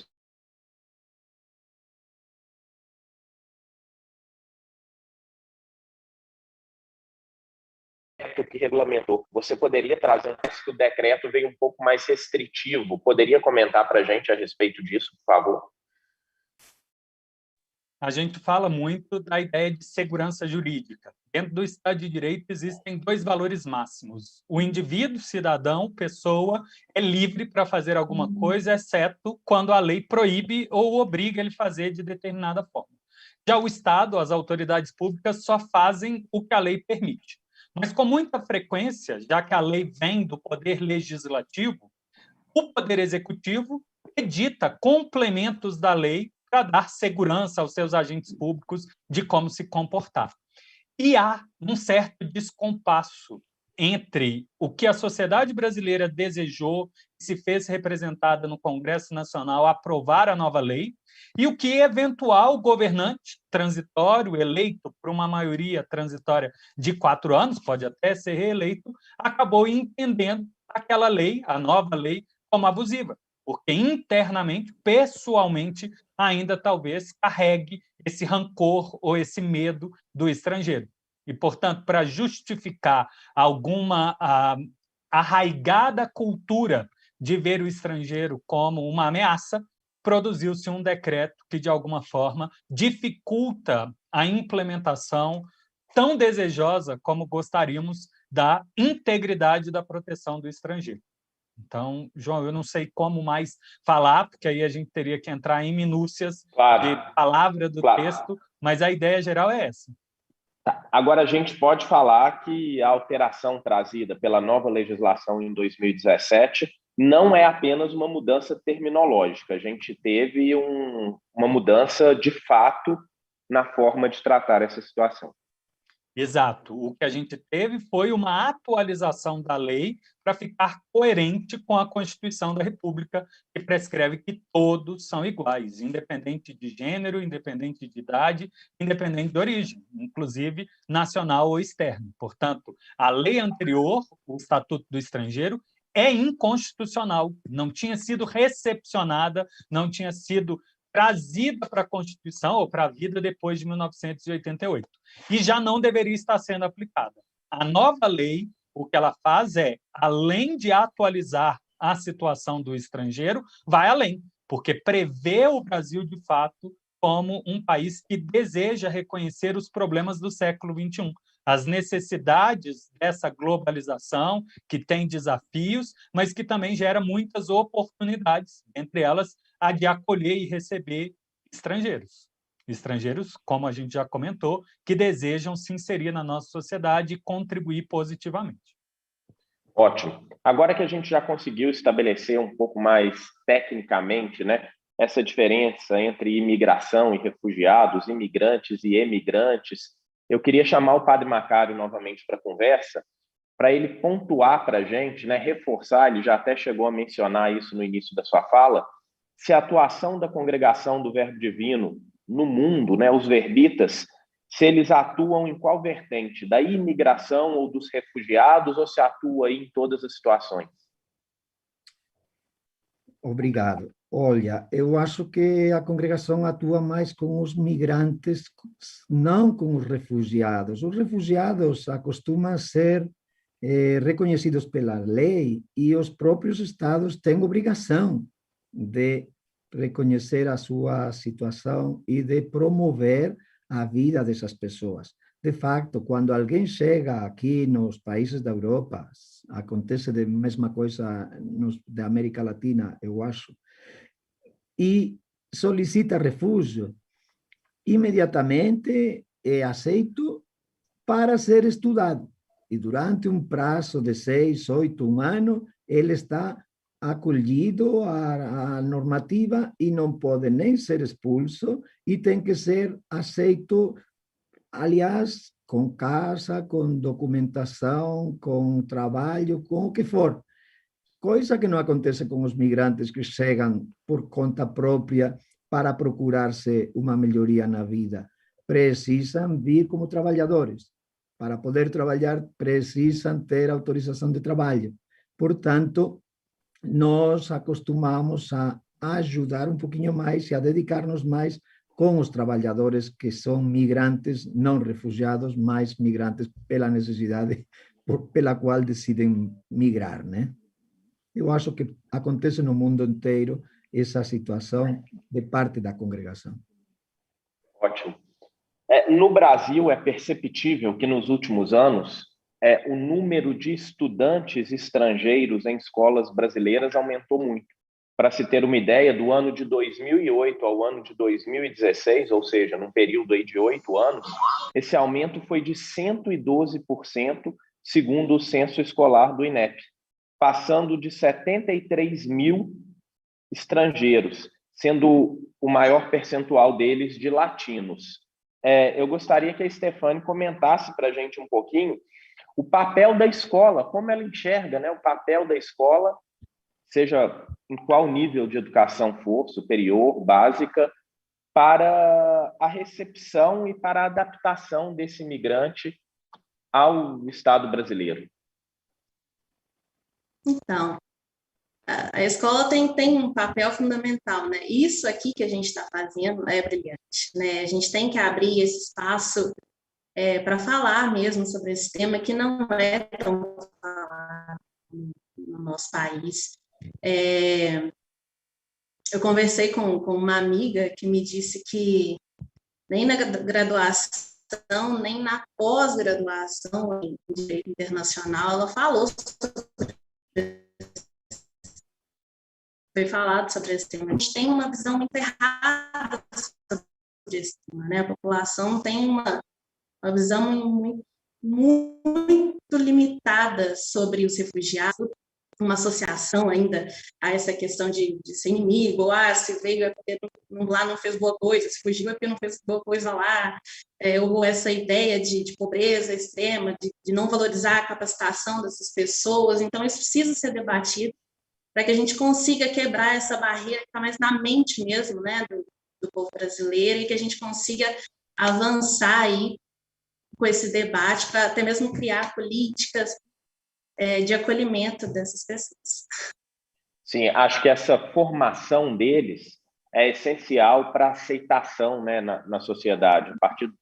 regulamentou. Você poderia trazer que o decreto veio um pouco mais restritivo? Poderia comentar para a gente a respeito disso, por favor? A gente fala muito da ideia de segurança jurídica. Dentro do Estado de Direito existem dois valores máximos. O indivíduo, cidadão, pessoa, é livre para fazer alguma coisa, exceto quando a lei proíbe ou obriga ele a fazer de determinada forma. Já o Estado, as autoridades públicas, só fazem o que a lei permite. Mas, com muita frequência, já que a lei vem do Poder Legislativo, o Poder Executivo edita complementos da lei para dar segurança aos seus agentes públicos de como se comportar. E há um certo descompasso entre o que a sociedade brasileira desejou, se fez representada no Congresso Nacional, aprovar a nova lei, e o que eventual governante transitório, eleito por uma maioria transitória de 4 anos, pode até ser reeleito, acabou entendendo aquela lei, a nova lei, como abusiva, porque internamente, pessoalmente, ainda talvez carregue esse rancor ou esse medo do estrangeiro. E, portanto, para justificar alguma arraigada cultura de ver o estrangeiro como uma ameaça, produziu-se um decreto que, de alguma forma, dificulta a implementação tão desejosa como gostaríamos da integridade da proteção do estrangeiro. Então, João, eu não sei como mais falar, porque aí a gente teria que entrar em minúcias de palavra do texto, mas a ideia geral é essa. Agora, a gente pode falar que a alteração trazida pela nova legislação em 2017 não é apenas uma mudança terminológica. A gente teve uma mudança de fato na forma de tratar essa situação. Exato. O que a gente teve foi uma atualização da lei para ficar coerente com a Constituição da República, que prescreve que todos são iguais, independente de gênero, independente de idade, independente de origem, inclusive nacional ou externa. Portanto, a lei anterior, o Estatuto do Estrangeiro, é inconstitucional, não tinha sido recepcionada, não tinha sido trazida para a Constituição ou para a vida depois de 1988. E já não deveria estar sendo aplicada. A nova lei, o que ela faz é, além de atualizar a situação do estrangeiro, vai além, porque prevê o Brasil, de fato, como um país que deseja reconhecer os problemas do século XXI, as necessidades dessa globalização, que tem desafios, mas que também gera muitas oportunidades, entre elas a de acolher e receber estrangeiros. Estrangeiros, como a gente já comentou, que desejam se inserir na nossa sociedade e contribuir positivamente. Ótimo. Agora que a gente já conseguiu estabelecer um pouco mais tecnicamente, né, essa diferença entre imigração e refugiados, imigrantes e emigrantes, eu queria chamar o Padre Macário novamente para a conversa, para ele pontuar para a gente, né, reforçar, ele já até chegou a mencionar isso no início da sua fala, se a atuação da Congregação do Verbo Divino no mundo, né, os verbitas, se eles atuam em qual vertente? Da imigração ou dos refugiados, ou se atua em todas as situações? Obrigado. Olha, eu acho que a congregação atua mais com os migrantes, não com os refugiados. Os refugiados acostumam ser reconhecidos pela lei e os próprios estados têm obrigação de reconhecer a sua situação e de promover a vida dessas pessoas. De facto, quando alguém chega aqui nos países da Europa, acontece a mesma coisa da América Latina, eu acho, e solicita refúgio, imediatamente é aceito para ser estudado. E durante um prazo de 6, 8, 1 ano, ele está acolhido à normativa e não pode nem ser expulso e tem que ser aceito, aliás, com casa, com documentação, com trabalho, com o que for. Coisa que não acontece com os migrantes que chegam por conta própria para procurar-se uma melhoria na vida. Precisam vir como trabalhadores. Para poder trabalhar, precisam ter autorização de trabalho. Portanto, nós acostumamos a ajudar um pouquinho mais e a dedicar-nos mais com os trabalhadores que são migrantes, não refugiados, mas migrantes pela necessidade pela qual decidem migrar, né? Eu acho que acontece no mundo inteiro essa situação de parte da congregação. Ótimo. No Brasil, é perceptível que nos últimos anos o número de estudantes estrangeiros em escolas brasileiras aumentou muito. Para se ter uma ideia, do ano de 2008 ao ano de 2016, ou seja, num período aí de 8 anos, esse aumento foi de 112%, segundo o censo escolar do INEP, passando de 73 mil estrangeiros, sendo o maior percentual deles de latinos. Eu gostaria que a Stefane comentasse para a gente um pouquinho o papel da escola, como ela enxerga, né, o papel da escola, seja em qual nível de educação for, superior, básica, para a recepção e para a adaptação desse imigrante ao Estado brasileiro. Então, a escola tem um papel fundamental, né? Isso aqui que a gente está fazendo é brilhante, né? A gente tem que abrir esse espaço para falar mesmo sobre esse tema que não é tão falado no nosso país. Eu conversei com uma amiga que me disse que nem na graduação, nem na pós-graduação em Direito Internacional, ela falou sobre foi falado sobre esse tema. A gente tem uma visão muito errada sobre esse tema, né? A população tem uma visão muito limitada sobre os refugiados. uma associação ainda a essa questão de ser inimigo, ou se veio é porque lá não fez boa coisa, se fugiu é porque não fez boa coisa lá, ou essa ideia de pobreza extrema, de não valorizar a capacitação dessas pessoas. Então, isso precisa ser debatido para que a gente consiga quebrar essa barreira que está mais na mente mesmo, né, do povo brasileiro, e que a gente consiga avançar aí com esse debate para até mesmo criar políticas de acolhimento dessas pessoas. Sim, acho que essa formação deles é essencial para a aceitação, né, na sociedade,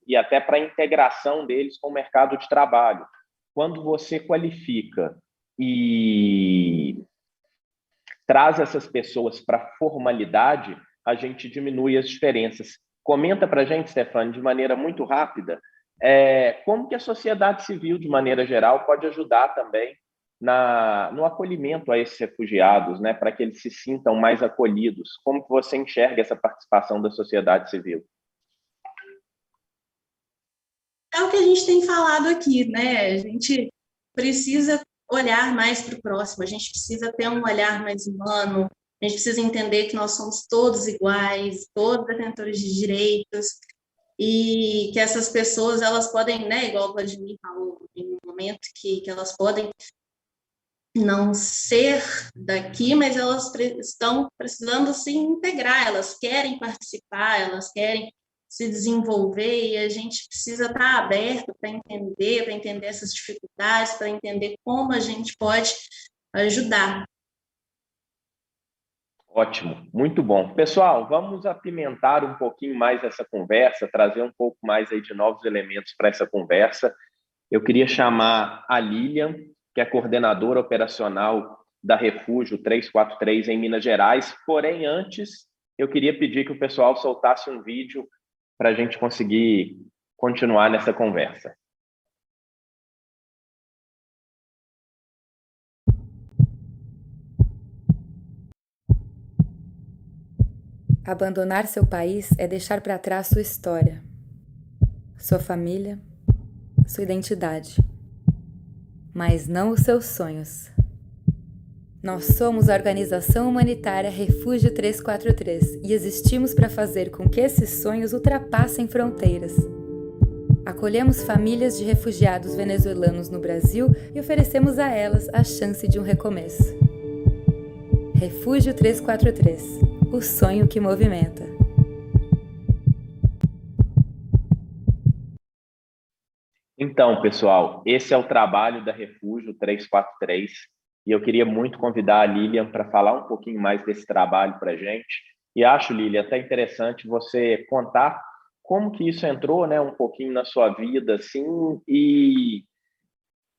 e até para a integração deles com o mercado de trabalho. Quando você qualifica e traz essas pessoas para a formalidade, a gente diminui as diferenças. Comenta para a gente, Stefane, de maneira muito rápida, como que a sociedade civil, de maneira geral, pode ajudar também no acolhimento a esses refugiados, né, para que eles se sintam mais acolhidos. Como que você enxerga essa participação da sociedade civil? É o que a gente tem falado aqui, né? A gente precisa olhar mais para o próximo, a gente precisa ter um olhar mais humano, a gente precisa entender que nós somos todos iguais, todos detentores de direitos, e que essas pessoas, elas podem, né, igual o Vladimir falou, em um momento que elas podem não ser daqui, mas elas estão precisando se integrar, elas querem participar, elas querem se desenvolver, e a gente precisa estar aberto para entender essas dificuldades, para entender como a gente pode ajudar. Ótimo, muito bom. Pessoal, vamos apimentar um pouquinho mais essa conversa, trazer um pouco mais aí de novos elementos para essa conversa. Eu queria chamar a Lilian, que é coordenadora operacional da Refúgio 343 em Minas Gerais. Porém, antes, eu queria pedir que o pessoal soltasse um vídeo para a gente conseguir continuar nessa conversa. Abandonar seu país é deixar para trás sua história, sua família, sua identidade, mas não os seus sonhos. Nós somos a organização humanitária Refúgio 343 e existimos para fazer com que esses sonhos ultrapassem fronteiras. Acolhemos famílias de refugiados venezuelanos no Brasil e oferecemos a elas a chance de um recomeço. Refúgio 343, o sonho que movimenta. Então, pessoal, esse é o trabalho da Refúgio 343 e eu queria muito convidar a Lilian para falar um pouquinho mais desse trabalho para a gente. E acho, Lilian, até interessante você contar como que isso entrou, né, um pouquinho na sua vida, assim, e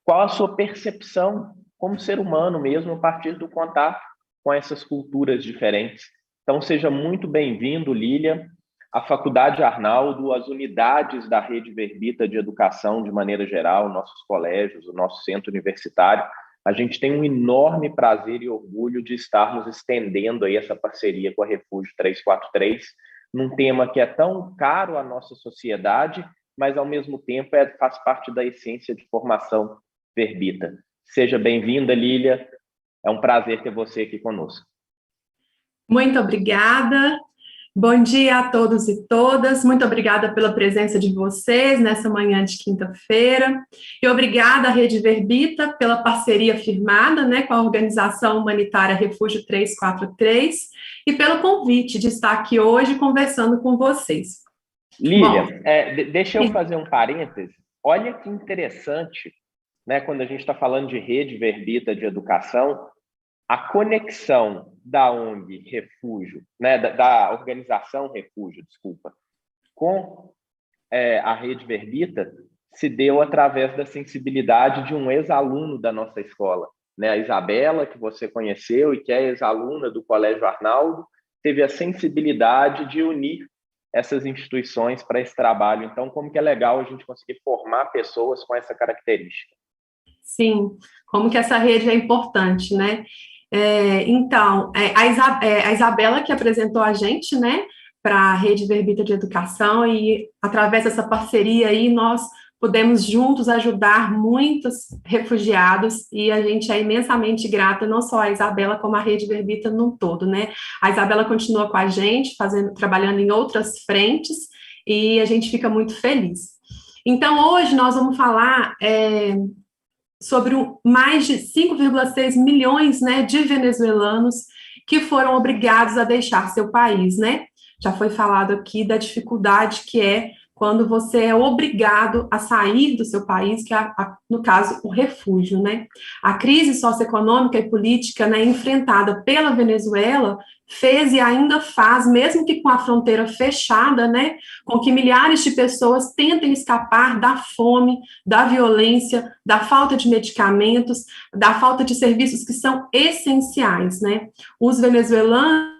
qual a sua percepção como ser humano mesmo a partir do contato com essas culturas diferentes. Então, seja muito bem-vindo, Lilian. A Faculdade Arnaldo, as unidades da Rede Verbita de Educação, de maneira geral, nossos colégios, o nosso centro universitário, a gente tem um enorme prazer e orgulho de estarmos estendendo aí essa parceria com a Refúgio 343, num tema que é tão caro à nossa sociedade, mas, ao mesmo tempo, faz parte da essência de formação verbita. Seja bem-vinda, Lilian. É um prazer ter você aqui conosco. Muito obrigada. Bom dia a todos e todas. Muito obrigada pela presença de vocês nessa manhã de quinta-feira. E obrigada à Rede Verbita pela parceria firmada, né, com a Organização Humanitária Refúgio 343 e pelo convite de estar aqui hoje conversando com vocês. Lilian, deixa eu fazer um parêntese. Olha que interessante, né, quando a gente está falando de Rede Verbita de Educação, a conexão da ONG Refúgio, né, da organização Refúgio, desculpa, com a Rede Verbita se deu através da sensibilidade de um ex-aluno da nossa escola, né, a Isabela, que você conheceu e que é ex-aluna do Colégio Arnaldo, teve a sensibilidade de unir essas instituições para esse trabalho. Então, como que é legal a gente conseguir formar pessoas com essa característica? Sim, como que essa rede é importante, né? Então, a Isabela que apresentou a gente, né, para a Rede Verbita de Educação, e através dessa parceria aí nós pudemos juntos ajudar muitos refugiados, e a gente é imensamente grata, não só a Isabela, como a Rede Verbita num todo, né? A Isabela continua com a gente, trabalhando em outras frentes, e a gente fica muito feliz. Então, hoje nós vamos falar sobre mais de 5,6 milhões, né, de venezuelanos que foram obrigados a deixar seu país, né? Já foi falado aqui da dificuldade que é quando você é obrigado a sair do seu país, que é, no caso, o refúgio, né? A crise socioeconômica e política, né, enfrentada pela Venezuela fez e ainda faz, mesmo que com a fronteira fechada, né, com que milhares de pessoas tentem escapar da fome, da violência, da falta de medicamentos, da falta de serviços que são essenciais, né? Os venezuelanos,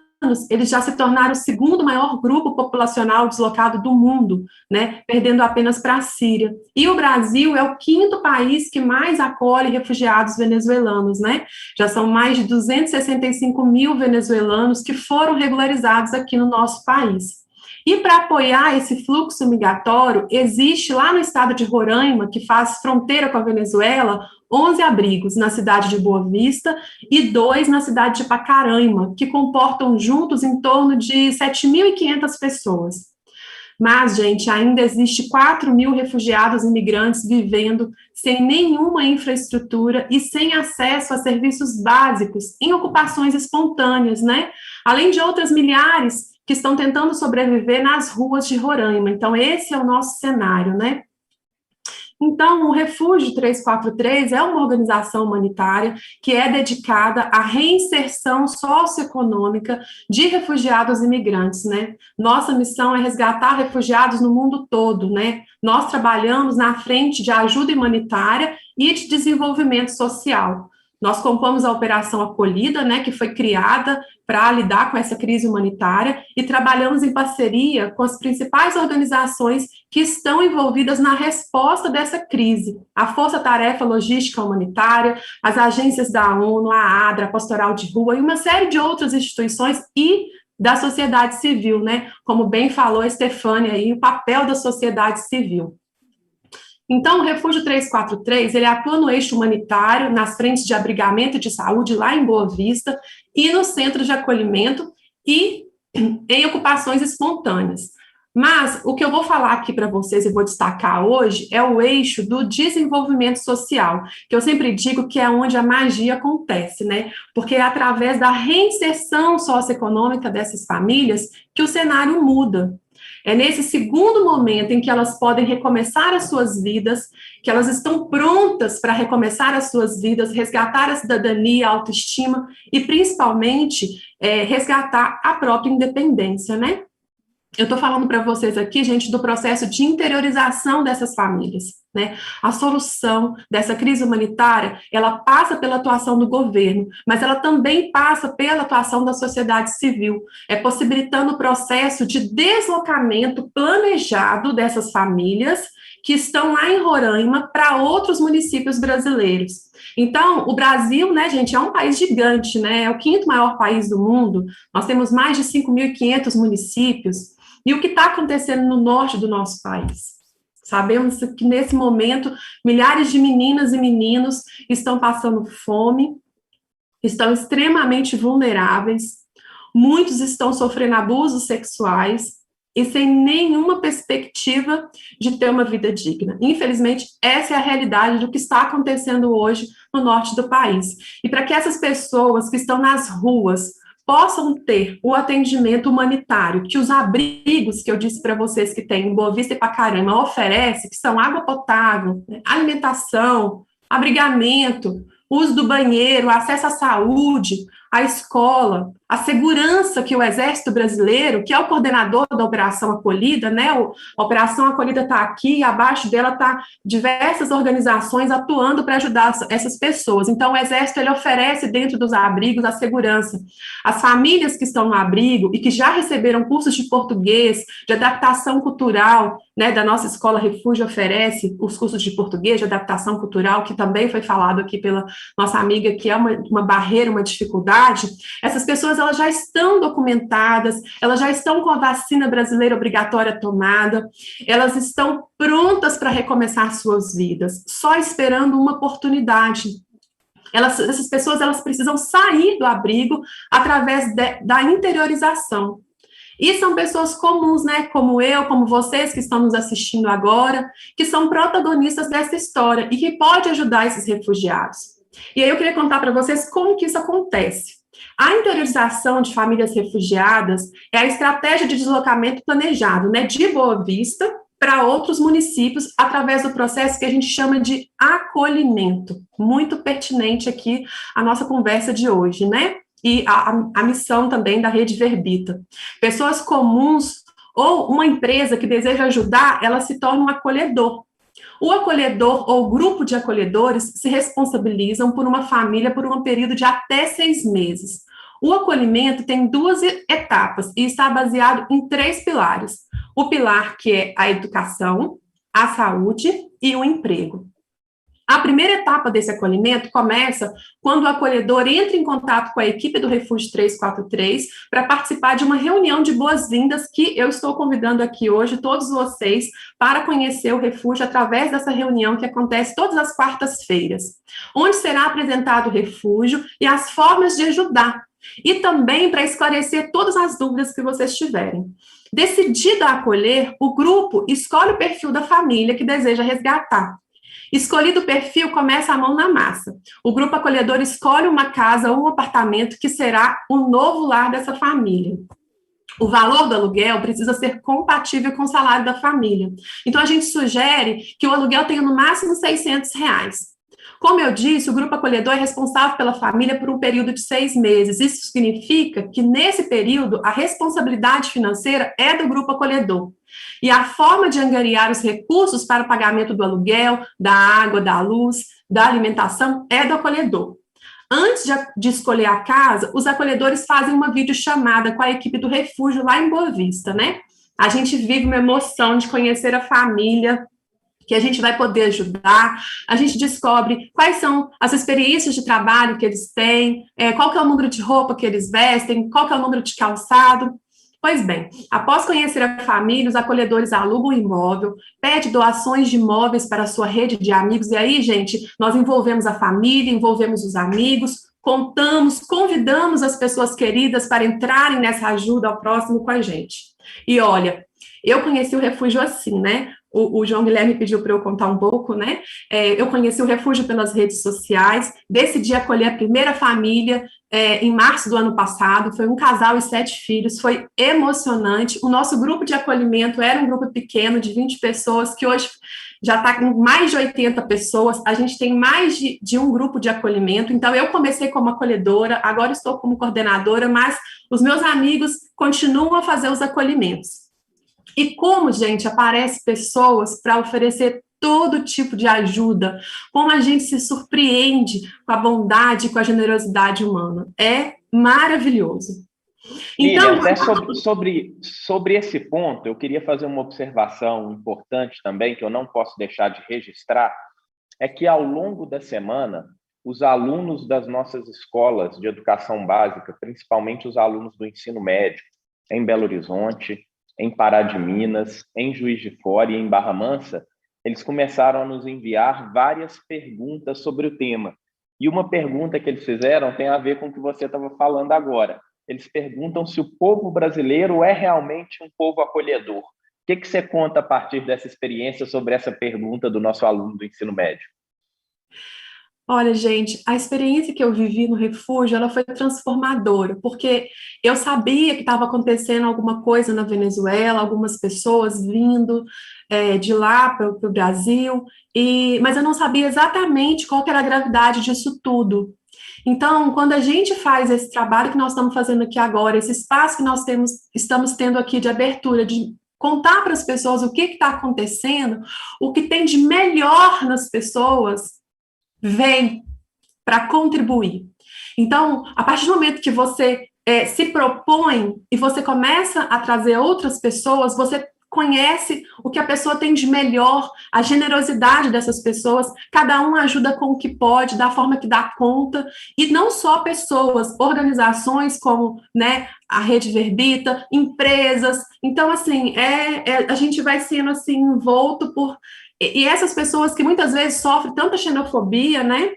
eles já se tornaram o segundo maior grupo populacional deslocado do mundo, né, perdendo apenas para a Síria. E o Brasil é o 5º país que mais acolhe refugiados venezuelanos, né? Já são mais de 265 mil venezuelanos que foram regularizados aqui no nosso país. E para apoiar esse fluxo migratório, existe lá no estado de Roraima, que faz fronteira com a Venezuela, 11 abrigos na cidade de Boa Vista e 2 na cidade de Pacaraima, que comportam juntos em torno de 7.500 pessoas. Mas, gente, ainda existe 4.000 refugiados imigrantes vivendo sem nenhuma infraestrutura e sem acesso a serviços básicos em ocupações espontâneas, né? Além de outras milhares que estão tentando sobreviver nas ruas de Roraima. Então, esse é o nosso cenário, né? Então, o Refúgio 343 é uma organização humanitária que é dedicada à reinserção socioeconômica de refugiados imigrantes, né? Nossa missão é resgatar refugiados no mundo todo, né? Nós trabalhamos na frente de ajuda humanitária e de desenvolvimento social. Nós compomos a Operação Acolhida, né, que foi criada para lidar com essa crise humanitária, e trabalhamos em parceria com as principais organizações que estão envolvidas na resposta dessa crise. A Força Tarefa Logística Humanitária, as agências da ONU, a ADRA, a Pastoral de Rua e uma série de outras instituições e da sociedade civil, né? Como bem falou a Estefânia aí, o papel da sociedade civil. Então, o Refúgio 343, ele atua no eixo humanitário, nas frentes de abrigamento e de saúde, lá em Boa Vista, e nos centros de acolhimento e em ocupações espontâneas. Mas o que eu vou falar aqui para vocês e vou destacar hoje é o eixo do desenvolvimento social, que eu sempre digo que é onde a magia acontece, né? Porque é através da reinserção socioeconômica dessas famílias que o cenário muda. É nesse segundo momento em que elas podem recomeçar as suas vidas, que elas estão prontas para recomeçar as suas vidas, resgatar a cidadania, a autoestima e, principalmente, resgatar a própria independência, né? Eu estou falando para vocês aqui, gente, do processo de interiorização dessas famílias, né? A solução dessa crise humanitária, ela passa pela atuação do governo, mas ela também passa pela atuação da sociedade civil, possibilitando o processo de deslocamento planejado dessas famílias que estão lá em Roraima para outros municípios brasileiros. Então, o Brasil, né, gente, é um país gigante, né? É o 5º maior país do mundo. Nós temos mais de 5.500 municípios. E o que está acontecendo no norte do nosso país? Sabemos que, nesse momento, milhares de meninas e meninos estão passando fome, estão extremamente vulneráveis, muitos estão sofrendo abusos sexuais e sem nenhuma perspectiva de ter uma vida digna. Infelizmente, essa é a realidade do que está acontecendo hoje no norte do país. E para que essas pessoas que estão nas ruas possam ter o atendimento humanitário que os abrigos que eu disse para vocês que tem em Boa Vista e Pacaraima oferece, que são água potável, né, alimentação, abrigamento, uso do banheiro, acesso à saúde, à escola, a segurança que o Exército Brasileiro, que é o coordenador da Operação Acolhida, né? A Operação Acolhida está aqui, e abaixo dela está diversas organizações atuando para ajudar essas pessoas. Então, o Exército, ele oferece dentro dos abrigos a segurança. As famílias que estão no abrigo e que já receberam cursos de português, de adaptação cultural, né, da nossa Escola Refúgio oferece os cursos de português, de adaptação cultural, que também foi falado aqui pela nossa amiga, que é uma barreira, uma dificuldade. realidade, essas pessoas elas já estão documentadas, elas já estão com a vacina brasileira obrigatória tomada, elas estão prontas para recomeçar suas vidas, só esperando uma oportunidade. Essas pessoas elas precisam sair do abrigo através da interiorização. E são pessoas comuns, né, como eu, como vocês que estão nos assistindo agora, que são protagonistas dessa história e que podem ajudar esses refugiados. E aí eu queria contar para vocês como que isso acontece. A interiorização de famílias refugiadas é a estratégia de deslocamento planejado, né, de Boa Vista para outros municípios através do processo que a gente chama de acolhimento. Muito pertinente aqui a nossa conversa de hoje, né? E a missão também da Rede Verbita. Pessoas comuns ou uma empresa que deseja ajudar, ela se torna um acolhedor. O acolhedor ou grupo de acolhedores se responsabilizam por uma família por um período de até 6 meses. O acolhimento tem 2 etapas e está baseado em 3 pilares. O pilar que é a educação, a saúde e o emprego. A primeira etapa desse acolhimento começa quando o acolhedor entra em contato com a equipe do Refúgio 343 para participar de uma reunião de boas-vindas que eu estou convidando aqui hoje todos vocês para conhecer o refúgio através dessa reunião que acontece todas as quartas-feiras, onde será apresentado o refúgio e as formas de ajudar, e também para esclarecer todas as dúvidas que vocês tiverem. Decidida a acolher, o grupo escolhe o perfil da família que deseja resgatar. Escolhido o perfil, começa a mão na massa. O grupo acolhedor escolhe uma casa ou um apartamento que será o novo lar dessa família. O valor do aluguel precisa ser compatível com o salário da família. Então, a gente sugere que o aluguel tenha no máximo R$600. Como eu disse, o grupo acolhedor é responsável pela família por um período de 6 meses. Isso significa que, nesse período, a responsabilidade financeira é do grupo acolhedor. E a forma de angariar os recursos para o pagamento do aluguel, da água, da luz, da alimentação é do acolhedor. Antes de escolher a casa, os acolhedores fazem uma videochamada com a equipe do refúgio lá em Boa Vista, né? A gente vive uma emoção de conhecer a família, que a gente vai poder ajudar, a gente descobre quais são as experiências de trabalho que eles têm, qual que é o número de roupa que eles vestem, qual que é o número de calçado. Pois bem, após conhecer a família, os acolhedores alugam o imóvel, pedem doações de imóveis para a sua rede de amigos, e aí, gente, nós envolvemos a família, envolvemos os amigos, contamos, convidamos as pessoas queridas para entrarem nessa ajuda ao próximo com a gente. E olha, eu conheci o refúgio assim, né? O João Guilherme pediu para eu contar um pouco, né? Eu conheci o refúgio pelas redes sociais, decidi acolher a primeira família em março do ano passado, foi um casal e 7 filhos, foi emocionante. O nosso grupo de acolhimento era um grupo pequeno, de 20 pessoas, que hoje já está com mais de 80 pessoas, a gente tem mais de um grupo de acolhimento, então eu comecei como acolhedora, agora estou como coordenadora, mas os meus amigos continuam a fazer os acolhimentos. E como, gente, aparecem pessoas para oferecer todo tipo de ajuda, como a gente se surpreende com a bondade, com a generosidade humana. É maravilhoso. Então, até sobre esse ponto, eu queria fazer uma observação importante também, que eu não posso deixar de registrar, é que ao longo da semana, os alunos das nossas escolas de educação básica, principalmente os alunos do ensino médio, em Belo Horizonte, em Pará de Minas, em Juiz de Fora e em Barra Mansa, eles começaram a nos enviar várias perguntas sobre o tema. E uma pergunta que eles fizeram tem a ver com o que você estava falando agora. Eles perguntam se o povo brasileiro é realmente um povo acolhedor. O que você conta a partir dessa experiência sobre essa pergunta do nosso aluno do ensino médio? Olha, gente, a experiência que eu vivi no refúgio, ela foi transformadora, porque eu sabia que estava acontecendo alguma coisa na Venezuela, algumas pessoas vindo de lá para o Brasil, mas eu não sabia exatamente qual que era a gravidade disso tudo. Então, quando a gente faz esse trabalho que nós estamos fazendo aqui agora, esse espaço que nós estamos tendo aqui de abertura, de contar para as pessoas o que está acontecendo, o que tem de melhor nas pessoas, vem para contribuir. Então, a partir do momento que você se propõe e você começa a trazer outras pessoas, você conhece o que a pessoa tem de melhor, a generosidade dessas pessoas, cada um ajuda com o que pode, da forma que dá conta, e não só pessoas, organizações como, né, a Rede Verbita, empresas. Então, assim, a gente vai sendo, assim, envolto por... E essas pessoas que muitas vezes sofrem tanta xenofobia, né,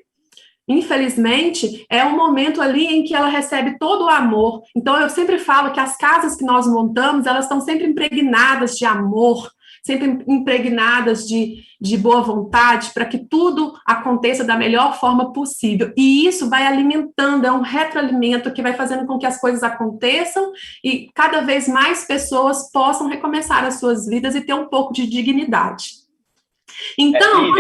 infelizmente, é um momento ali em que ela recebe todo o amor. Então, eu sempre falo que as casas que nós montamos, elas estão sempre impregnadas de amor, sempre impregnadas de boa vontade, para que tudo aconteça da melhor forma possível. E isso vai alimentando, é um retroalimento que vai fazendo com que as coisas aconteçam e cada vez mais pessoas possam recomeçar as suas vidas e ter um pouco de dignidade. Então,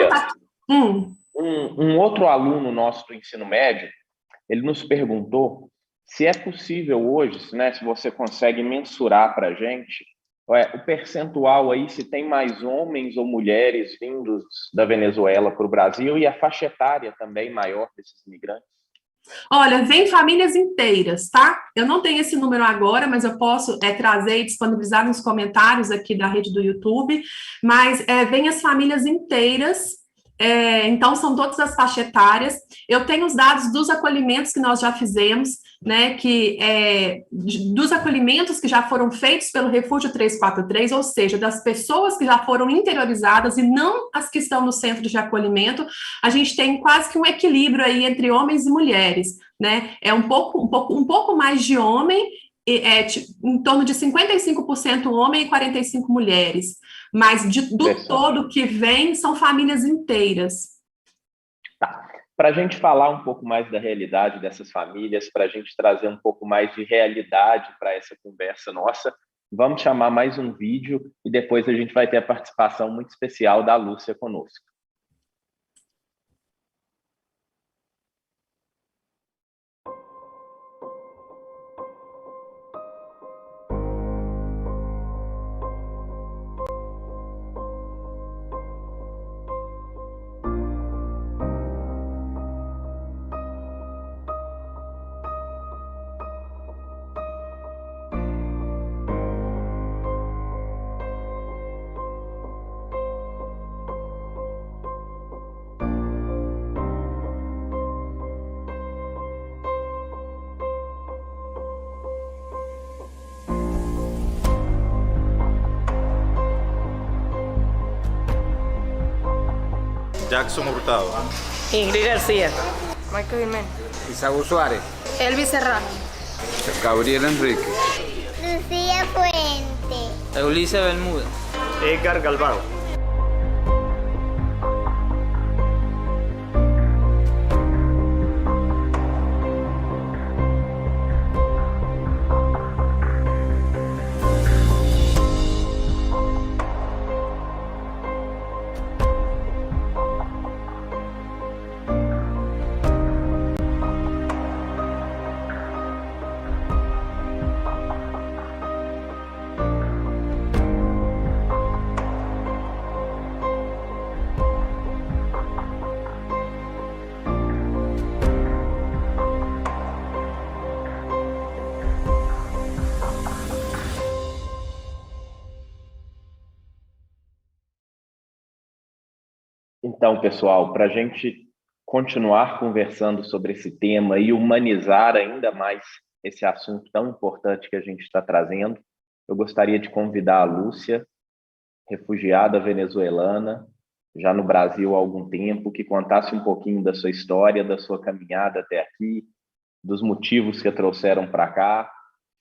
um outro aluno nosso do ensino médio, ele nos perguntou se é possível hoje, né, se você consegue mensurar para a gente o percentual aí, se tem mais homens ou mulheres vindos da Venezuela para o Brasil e a faixa etária também maior desses imigrantes. Olha, vem famílias inteiras, tá? Eu não tenho esse número agora, mas eu posso trazer e disponibilizar nos comentários aqui da rede do YouTube, mas vem as famílias inteiras. Então, são todas as faixas etárias. Eu tenho os dados dos acolhimentos que nós já fizemos, né, dos acolhimentos que já foram feitos pelo Refúgio 343, ou seja, das pessoas que já foram interiorizadas e não as que estão no centro de acolhimento, a gente tem quase que um equilíbrio aí entre homens e mulheres, né? É um pouco mais de homem, em torno de 55% homem e 45% mulheres. Mas do todo que vem, são famílias inteiras. Tá. Para a gente falar um pouco mais da realidade dessas famílias, para a gente trazer um pouco mais de realidade para essa conversa nossa, vamos chamar mais um vídeo e depois a gente vai ter a participação muito especial da Lúcia conosco. Jackson Hurtado. Ingrid García. Michael Jiménez. Isaú Suárez. Elvis Serrano. Gabriel Enrique. Lucía Fuente. Eulisa Bermúdez. Edgar Galván. Então, pessoal, para a gente continuar conversando sobre esse tema e humanizar ainda mais esse assunto tão importante que a gente está trazendo, eu gostaria de convidar a Lúcia, refugiada venezuelana, já no Brasil há algum tempo, que contasse um pouquinho da sua história, da sua caminhada até aqui, dos motivos que a trouxeram para cá.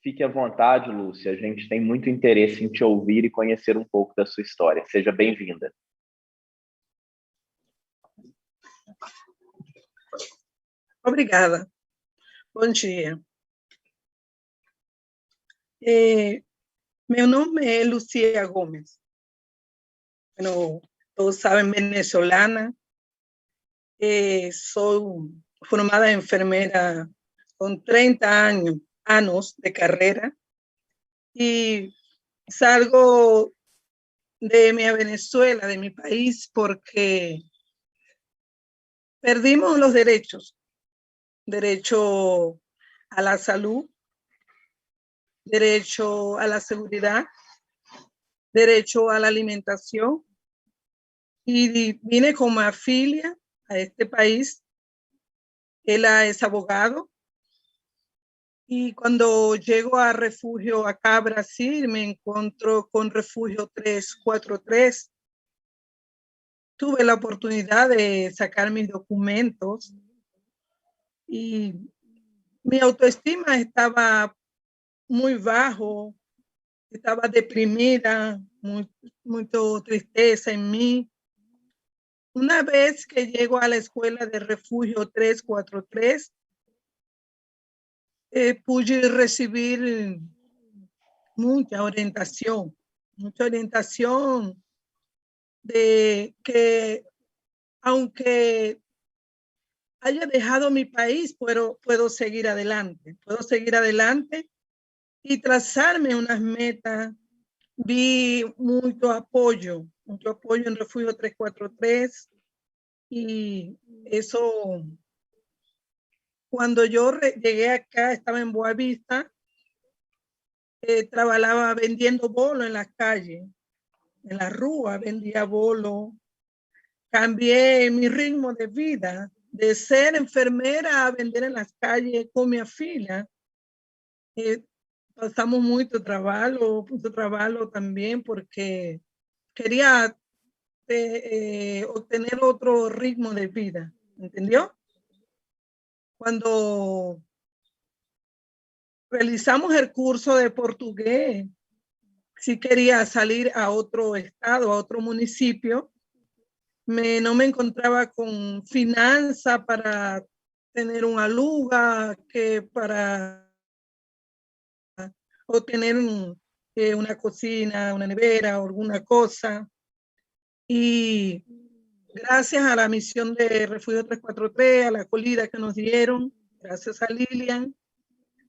Fique à vontade, Lúcia, a gente tem muito interesse em te ouvir e conhecer um pouco da sua história. Seja bem-vinda. Obrigada. Bom dia. Meu nome é Lucía Gómez. Bueno, todos sabem, venezolana. Sou formada enfermera con 30 años de carrera y salgo de mi Venezuela, de mi país, porque perdimos los derechos. Derecho a la salud, derecho a la seguridad, derecho a la alimentación y vine como afilia a este país. Él es abogado y cuando llego a refugio acá a Brasil me encuentro con refugio 343. Tuve la oportunidad de sacar mis documentos y mi autoestima estaba muy bajo, estaba deprimida, mucha tristeza en mí. Una vez que llego a la escuela de refugio 343, pude recibir mucha orientación de que aunque haya dejado mi país, puedo seguir adelante y trazarme unas metas. Vi mucho apoyo en Refugio 343 y eso, cuando yo llegué acá, estaba en Boavista, trabajaba vendiendo bolo en las calles, en la rúa vendía bolo. Cambié mi ritmo de vida, de ser enfermera a vender en las calles con mi afilia. Pasamos mucho trabajo también porque quería obtener otro ritmo de vida, ¿entendió? Cuando realizamos el curso de portugués, si quería salir a otro estado, a otro municipio, no me encontraba con finanzas para tener un aluga, que para obtener una cocina, una nevera o alguna cosa. Y gracias a la misión de Refugio 343, a la acogida que nos dieron, gracias a Lilian,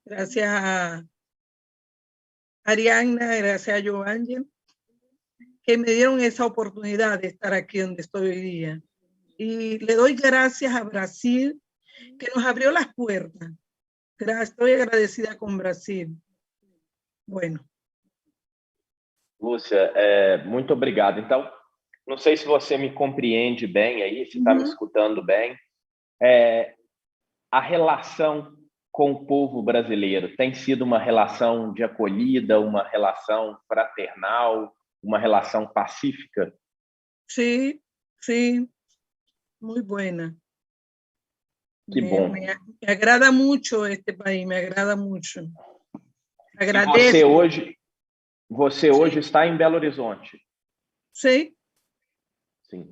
gracias a Arianna, gracias a Joángel, que me dieron esa oportunidad de estar aquí donde estoy hoy día. Y le doy gracias a Brasil, que nos abrió las puertas. Estoy agradecida con Brasil. Bueno. Lúcia, muito obrigado. Então, não sei se você me compreende bem aí, se está me escutando bem. A relação com o povo brasileiro tem sido uma relação de acolhida, uma relação fraternal, uma relação pacífica? Sim, sim, muito buena. Que bom. Me agrada muito este país, me agrada muito. Agradeço. Você hoje está em Belo Horizonte? Sim. Sim.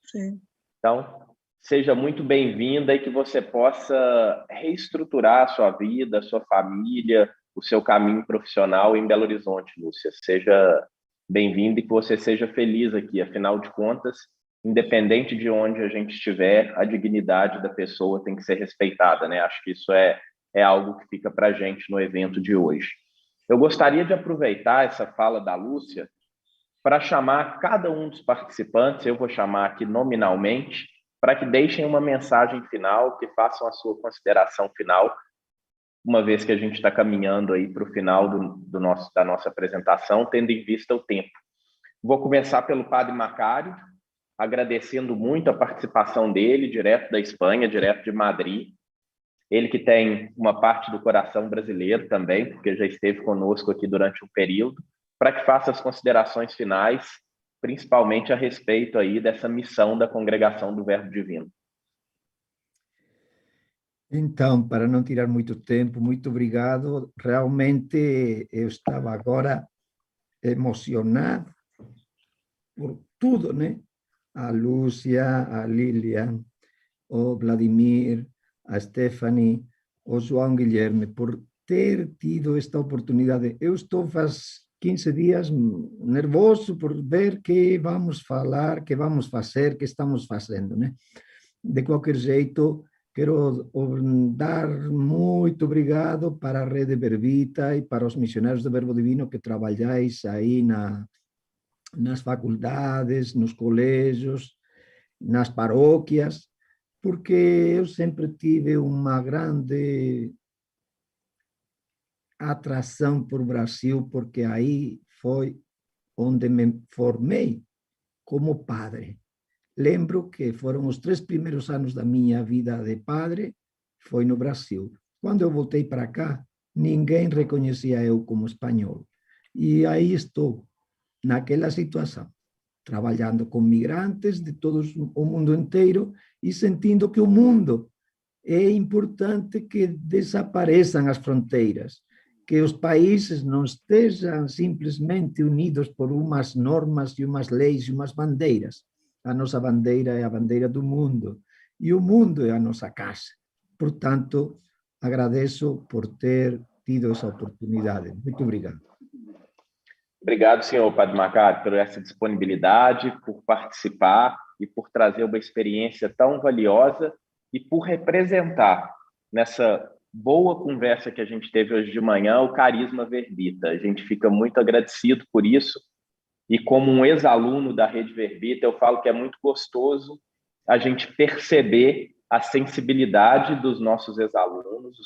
Sim. Então, seja muito bem-vinda e que você possa reestruturar a sua vida, a sua família, o seu caminho profissional em Belo Horizonte, Lúcia. Seja bem-vinda e que você seja feliz aqui. Afinal de contas, independente de onde a gente estiver, a dignidade da pessoa tem que ser respeitada, né? Acho que isso é algo que fica para a gente no evento de hoje. Eu gostaria de aproveitar essa fala da Lúcia para chamar cada um dos participantes, eu vou chamar aqui nominalmente, para que deixem uma mensagem final, que façam a sua consideração final, uma vez que a gente está caminhando aí para o final da nossa apresentação, tendo em vista o tempo. Vou começar pelo Padre Macário, agradecendo muito a participação dele, direto da Espanha, direto de Madrid. Ele que tem uma parte do coração brasileiro também, porque já esteve conosco aqui durante um período, para que faça as considerações finais, principalmente a respeito aí dessa missão da Congregação do Verbo Divino. Então, para não tirar muito tempo, muito obrigado. Realmente eu estava agora emocionado por tudo, né? A Lúcia, a Lilian, o Vladimir, a Stephanie, o João Guilherme, por ter tido esta oportunidade. Eu estou faz 15 dias nervoso por ver que vamos falar, que vamos fazer, que estamos fazendo, né? De qualquer jeito, quero dar muito obrigado para a Rede Verbita e para os missionários do Verbo Divino que trabalhais aí nas faculdades, nos colégios, nas paróquias, porque eu sempre tive uma grande atração por Brasil, porque aí foi onde me formei como padre. Lembro que foram os 3 primeiros anos da minha vida de padre, foi no Brasil. Quando eu voltei para cá, ninguém reconhecia eu como espanhol. E aí estou, naquela situação, trabalhando com migrantes de todo o mundo inteiro e sentindo que o mundo é importante que desapareçam as fronteiras, que os países não estejam simplesmente unidos por umas normas e umas leis e umas bandeiras. A nossa bandeira é a bandeira do mundo e o mundo é a nossa casa. Portanto, agradeço por ter tido essa oportunidade. Muito obrigado. Obrigado, senhor Padre Macari, por essa disponibilidade, por participar e por trazer uma experiência tão valiosa e por representar nessa boa conversa que a gente teve hoje de manhã o carisma Verbita. A gente fica muito agradecido por isso e como um ex-aluno da Rede Verbita, eu falo que é muito gostoso a gente perceber a sensibilidade dos nossos ex-alunos,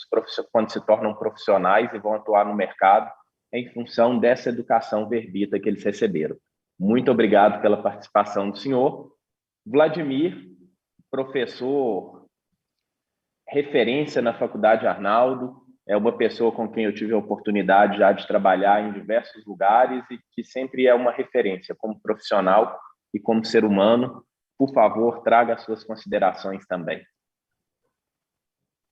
quando se tornam profissionais e vão atuar no mercado em função dessa educação Verbita que eles receberam. Muito obrigado pela participação do senhor. Vladimir, professor, referência na Faculdade Arnaldo, é uma pessoa com quem eu tive a oportunidade já de trabalhar em diversos lugares e que sempre é uma referência como profissional e como ser humano. Por favor, traga as suas considerações também.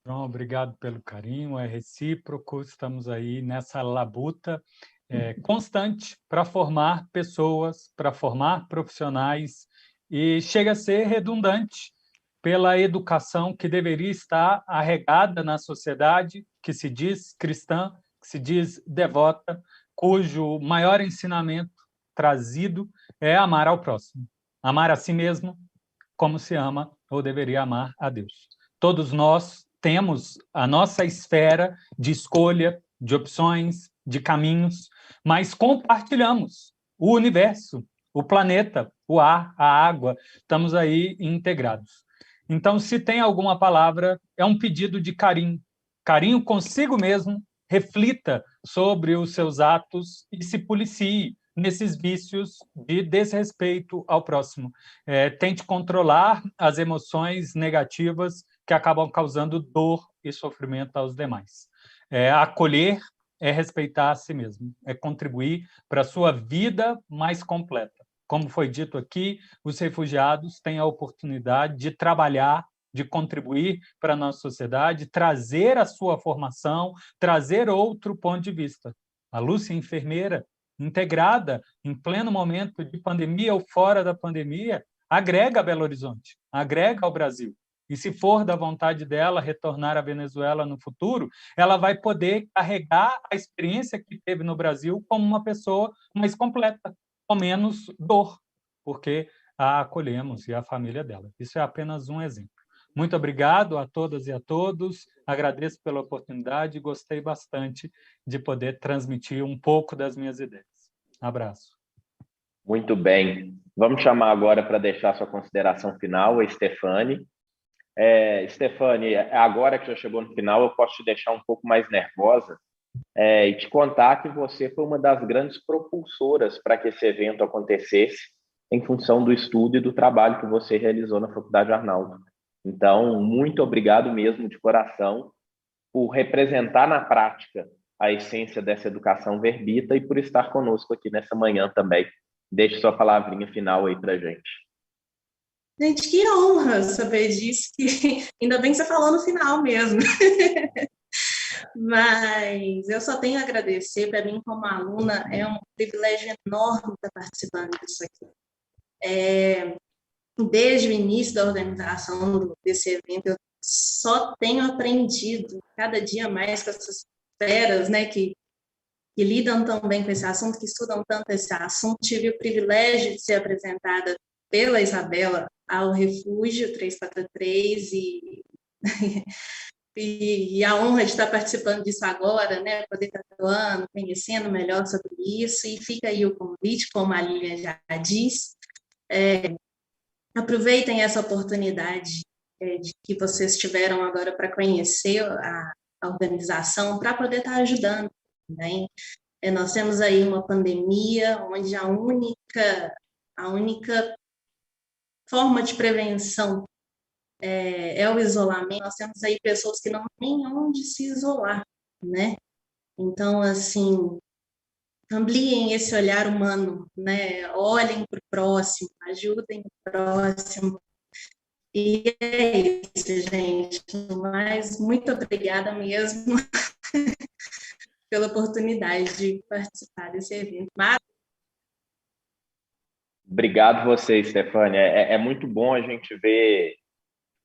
João, obrigado pelo carinho, é recíproco, estamos aí nessa labuta constante para formar pessoas, para formar profissionais, e chega a ser redundante pela educação que deveria estar arraigada na sociedade, que se diz cristã, que se diz devota, cujo maior ensinamento trazido é amar ao próximo, amar a si mesmo como se ama ou deveria amar a Deus. Todos nós temos a nossa esfera de escolha, de opções, de caminhos, mas compartilhamos o universo, o planeta, o ar, a água, estamos aí integrados. Então, se tem alguma palavra, é um pedido de carinho. Carinho consigo mesmo, reflita sobre os seus atos e se policie nesses vícios de desrespeito ao próximo. Tente controlar as emoções negativas que acabam causando dor e sofrimento aos demais. Acolher é respeitar a si mesmo, é contribuir para a sua vida mais completa. Como foi dito aqui, os refugiados têm a oportunidade de trabalhar, de contribuir para a nossa sociedade, trazer a sua formação, trazer outro ponto de vista. A Lúcia, enfermeira, integrada em pleno momento de pandemia ou fora da pandemia, agrega a Belo Horizonte, agrega ao Brasil. E se for da vontade dela retornar à Venezuela no futuro, ela vai poder carregar a experiência que teve no Brasil como uma pessoa mais completa, com menos dor, porque a acolhemos e a família dela. Isso é apenas um exemplo. Muito obrigado a todas e a todos, agradeço pela oportunidade e gostei bastante de poder transmitir um pouco das minhas ideias. Abraço. Muito bem. Vamos chamar agora para deixar sua consideração final a Stefane. Stefane, agora que já chegou no final, eu posso te deixar um pouco mais nervosa e te contar que você foi uma das grandes propulsoras para que esse evento acontecesse em função do estudo e do trabalho que você realizou na Faculdade Arnaldo. Então, muito obrigado mesmo de coração por representar na prática a essência dessa educação verbita e por estar conosco aqui nessa manhã também. Deixe sua palavrinha final aí para a gente. Gente, que honra saber disso, que ainda bem que você falou no final mesmo. Mas eu só tenho a agradecer, para mim como aluna, é um privilégio enorme estar participando disso aqui. Desde o início da organização desse evento, eu só tenho aprendido cada dia mais com essas feras, né, que lidam tão bem com esse assunto, que estudam tanto esse assunto. Tive o privilégio de ser apresentada pela Isabela ao Refúgio 343 e a honra de estar participando disso agora, né, poder estar atuando, conhecendo melhor sobre isso, e fica aí o convite, como a Lilian já disse. Aproveitem essa oportunidade de que vocês tiveram agora para conhecer a organização, para poder estar ajudando também. Nós temos aí uma pandemia onde a única forma de prevenção é o isolamento. Nós temos aí pessoas que não têm onde se isolar, né? Então, assim, ampliem esse olhar humano, né? Olhem para o próximo, ajudem o próximo. E é isso, gente. Mas muito obrigada mesmo pela oportunidade de participar desse evento. Obrigado você, Stefânia. É muito bom a gente ver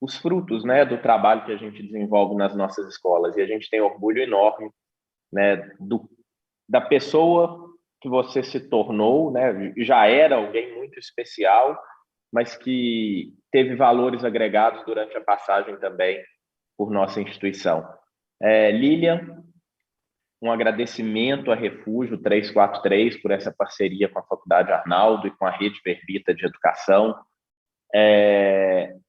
os frutos, né, do trabalho que a gente desenvolve nas nossas escolas. E a gente tem orgulho enorme, né, da pessoa que você se tornou, né, já era alguém muito especial, mas que teve valores agregados durante a passagem também por nossa instituição. Lilian, um agradecimento à Refúgio 343 por essa parceria com a Faculdade Arnaldo e com a Rede Verbita de Educação.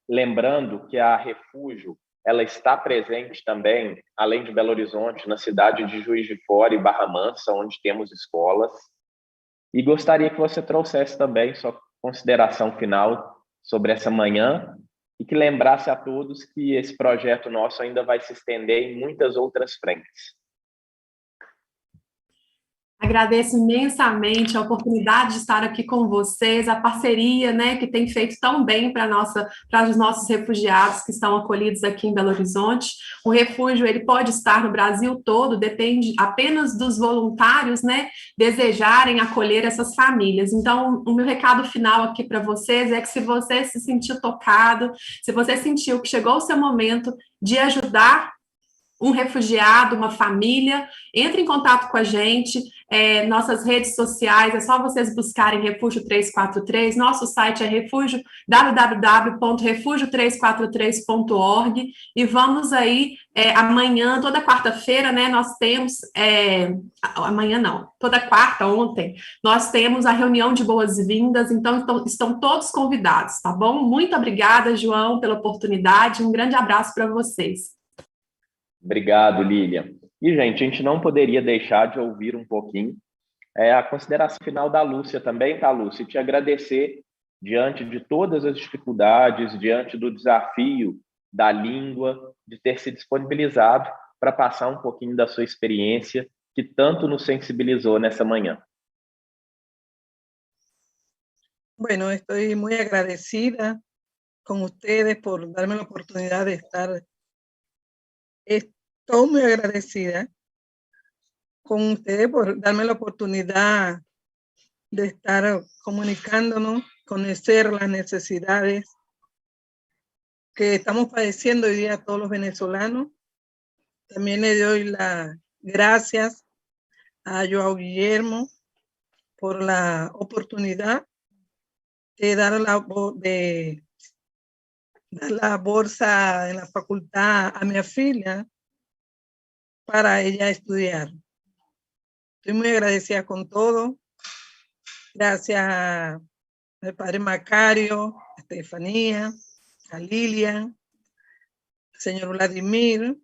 Lembrando que a Refúgio ela está presente também, além de Belo Horizonte, na cidade de Juiz de Fora e Barra Mansa, onde temos escolas. E gostaria que você trouxesse também sua consideração final sobre essa manhã e que lembrasse a todos que esse projeto nosso ainda vai se estender em muitas outras frentes. Agradeço imensamente a oportunidade de estar aqui com vocês, a parceria, né, que tem feito tão bem para os nossos refugiados que estão acolhidos aqui em Belo Horizonte. O refúgio, ele pode estar no Brasil todo, depende apenas dos voluntários, né, desejarem acolher essas famílias. Então, o meu recado final aqui para vocês é que se você se sentiu tocado, se você sentiu que chegou o seu momento de ajudar um refugiado, uma família, entre em contato com a gente, nossas redes sociais, é só vocês buscarem Refúgio 343, nosso site é www.refugio343.org, e vamos aí, amanhã, toda quarta-feira, né, nós temos, amanhã não, toda quarta, ontem, nós temos a reunião de boas-vindas, então estão todos convidados, tá bom? Muito obrigada, João, pela oportunidade, um grande abraço para vocês. Obrigado, Lilian. E, gente, a gente não poderia deixar de ouvir um pouquinho a consideração final da Lúcia também, tá, Lúcia? E te agradecer diante de todas as dificuldades, diante do desafio da língua, de ter se disponibilizado para passar um pouquinho da sua experiência que tanto nos sensibilizou nessa manhã. Bueno, estoy muy agradecida con ustedes por darme la oportunidad de estar. Estoy muy agradecida con ustedes por darme la oportunidad de estar comunicándonos, conocer las necesidades que estamos padeciendo hoy día todos los venezolanos. También le doy las gracias a Joao Guillermo por la oportunidad de dar la bolsa en la facultad a mi filia para ella estudiar. Estoy muy agradecida con todo. Gracias al padre Macario, a Estefanía, a Lilian, al señor Vladimir.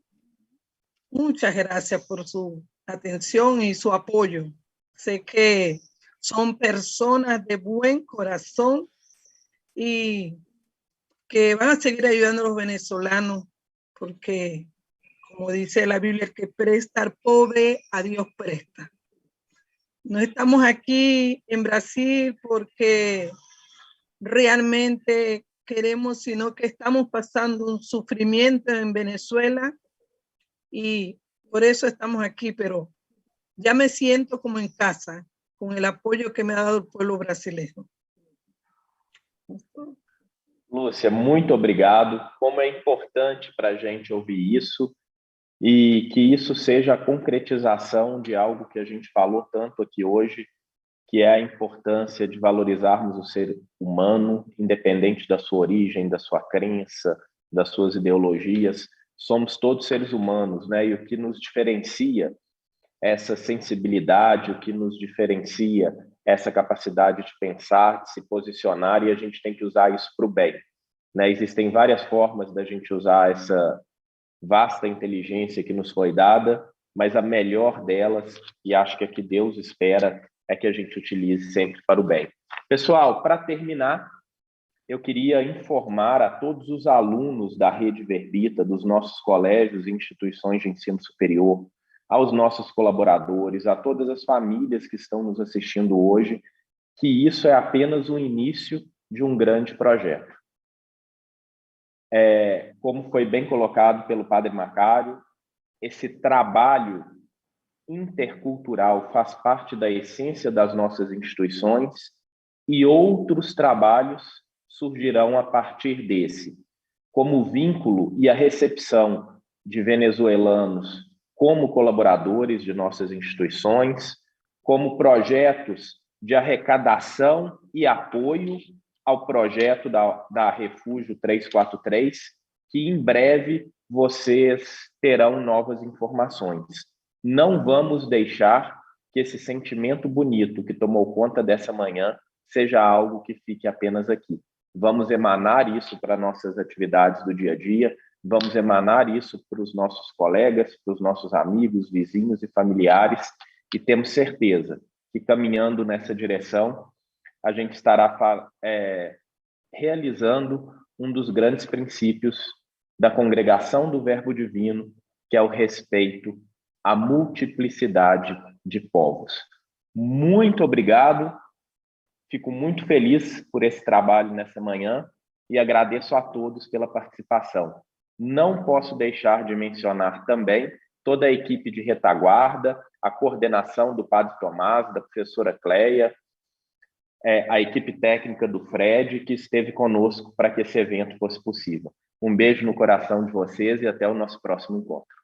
Muchas gracias por su atención y su apoyo. Sé que son personas de buen corazón y que van a seguir ayudando a los venezolanos, porque, como dice la Biblia, el que presta al pobre, a Dios presta. No estamos aquí en Brasil porque realmente queremos, sino que estamos pasando un sufrimiento en Venezuela y por eso estamos aquí, pero ya me siento como en casa, con el apoyo que me ha dado el pueblo brasileño. Lúcia, muito obrigado. Como é importante para a gente ouvir isso e que isso seja a concretização de algo que a gente falou tanto aqui hoje, que é a importância de valorizarmos o ser humano, independente da sua origem, da sua crença, das suas ideologias. Somos todos seres humanos, né? E o que nos diferencia essa sensibilidade, o que nos diferencia essa capacidade de pensar, de se posicionar, e a gente tem que usar isso para o bem, né? Existem várias formas da gente usar essa vasta inteligência que nos foi dada, mas a melhor delas, e acho que a que Deus espera é que a gente utilize sempre para o bem. Pessoal, para terminar, eu queria informar a todos os alunos da Rede Verbita, dos nossos colégios e instituições de ensino superior, aos nossos colaboradores, a todas as famílias que estão nos assistindo hoje, que isso é apenas o início de um grande projeto. Como foi bem colocado pelo Padre Macário, esse trabalho intercultural faz parte da essência das nossas instituições e outros trabalhos surgirão a partir desse, como o vínculo e a recepção de venezuelanos como colaboradores de nossas instituições, como projetos de arrecadação e apoio ao projeto da Refúgio 343, que em breve vocês terão novas informações. Não vamos deixar que esse sentimento bonito que tomou conta dessa manhã seja algo que fique apenas aqui. Vamos emanar isso para nossas atividades do dia a dia, vamos emanar isso para os nossos colegas, para os nossos amigos, vizinhos e familiares, e temos certeza que, caminhando nessa direção, a gente estará realizando um dos grandes princípios da congregação do Verbo Divino, que é o respeito à multiplicidade de povos. Muito obrigado, fico muito feliz por esse trabalho nessa manhã e agradeço a todos pela participação. Não posso deixar de mencionar também toda a equipe de retaguarda, a coordenação do Padre Tomás, da professora Cleia, a equipe técnica do Fred, que esteve conosco para que esse evento fosse possível. Um beijo no coração de vocês e até o nosso próximo encontro.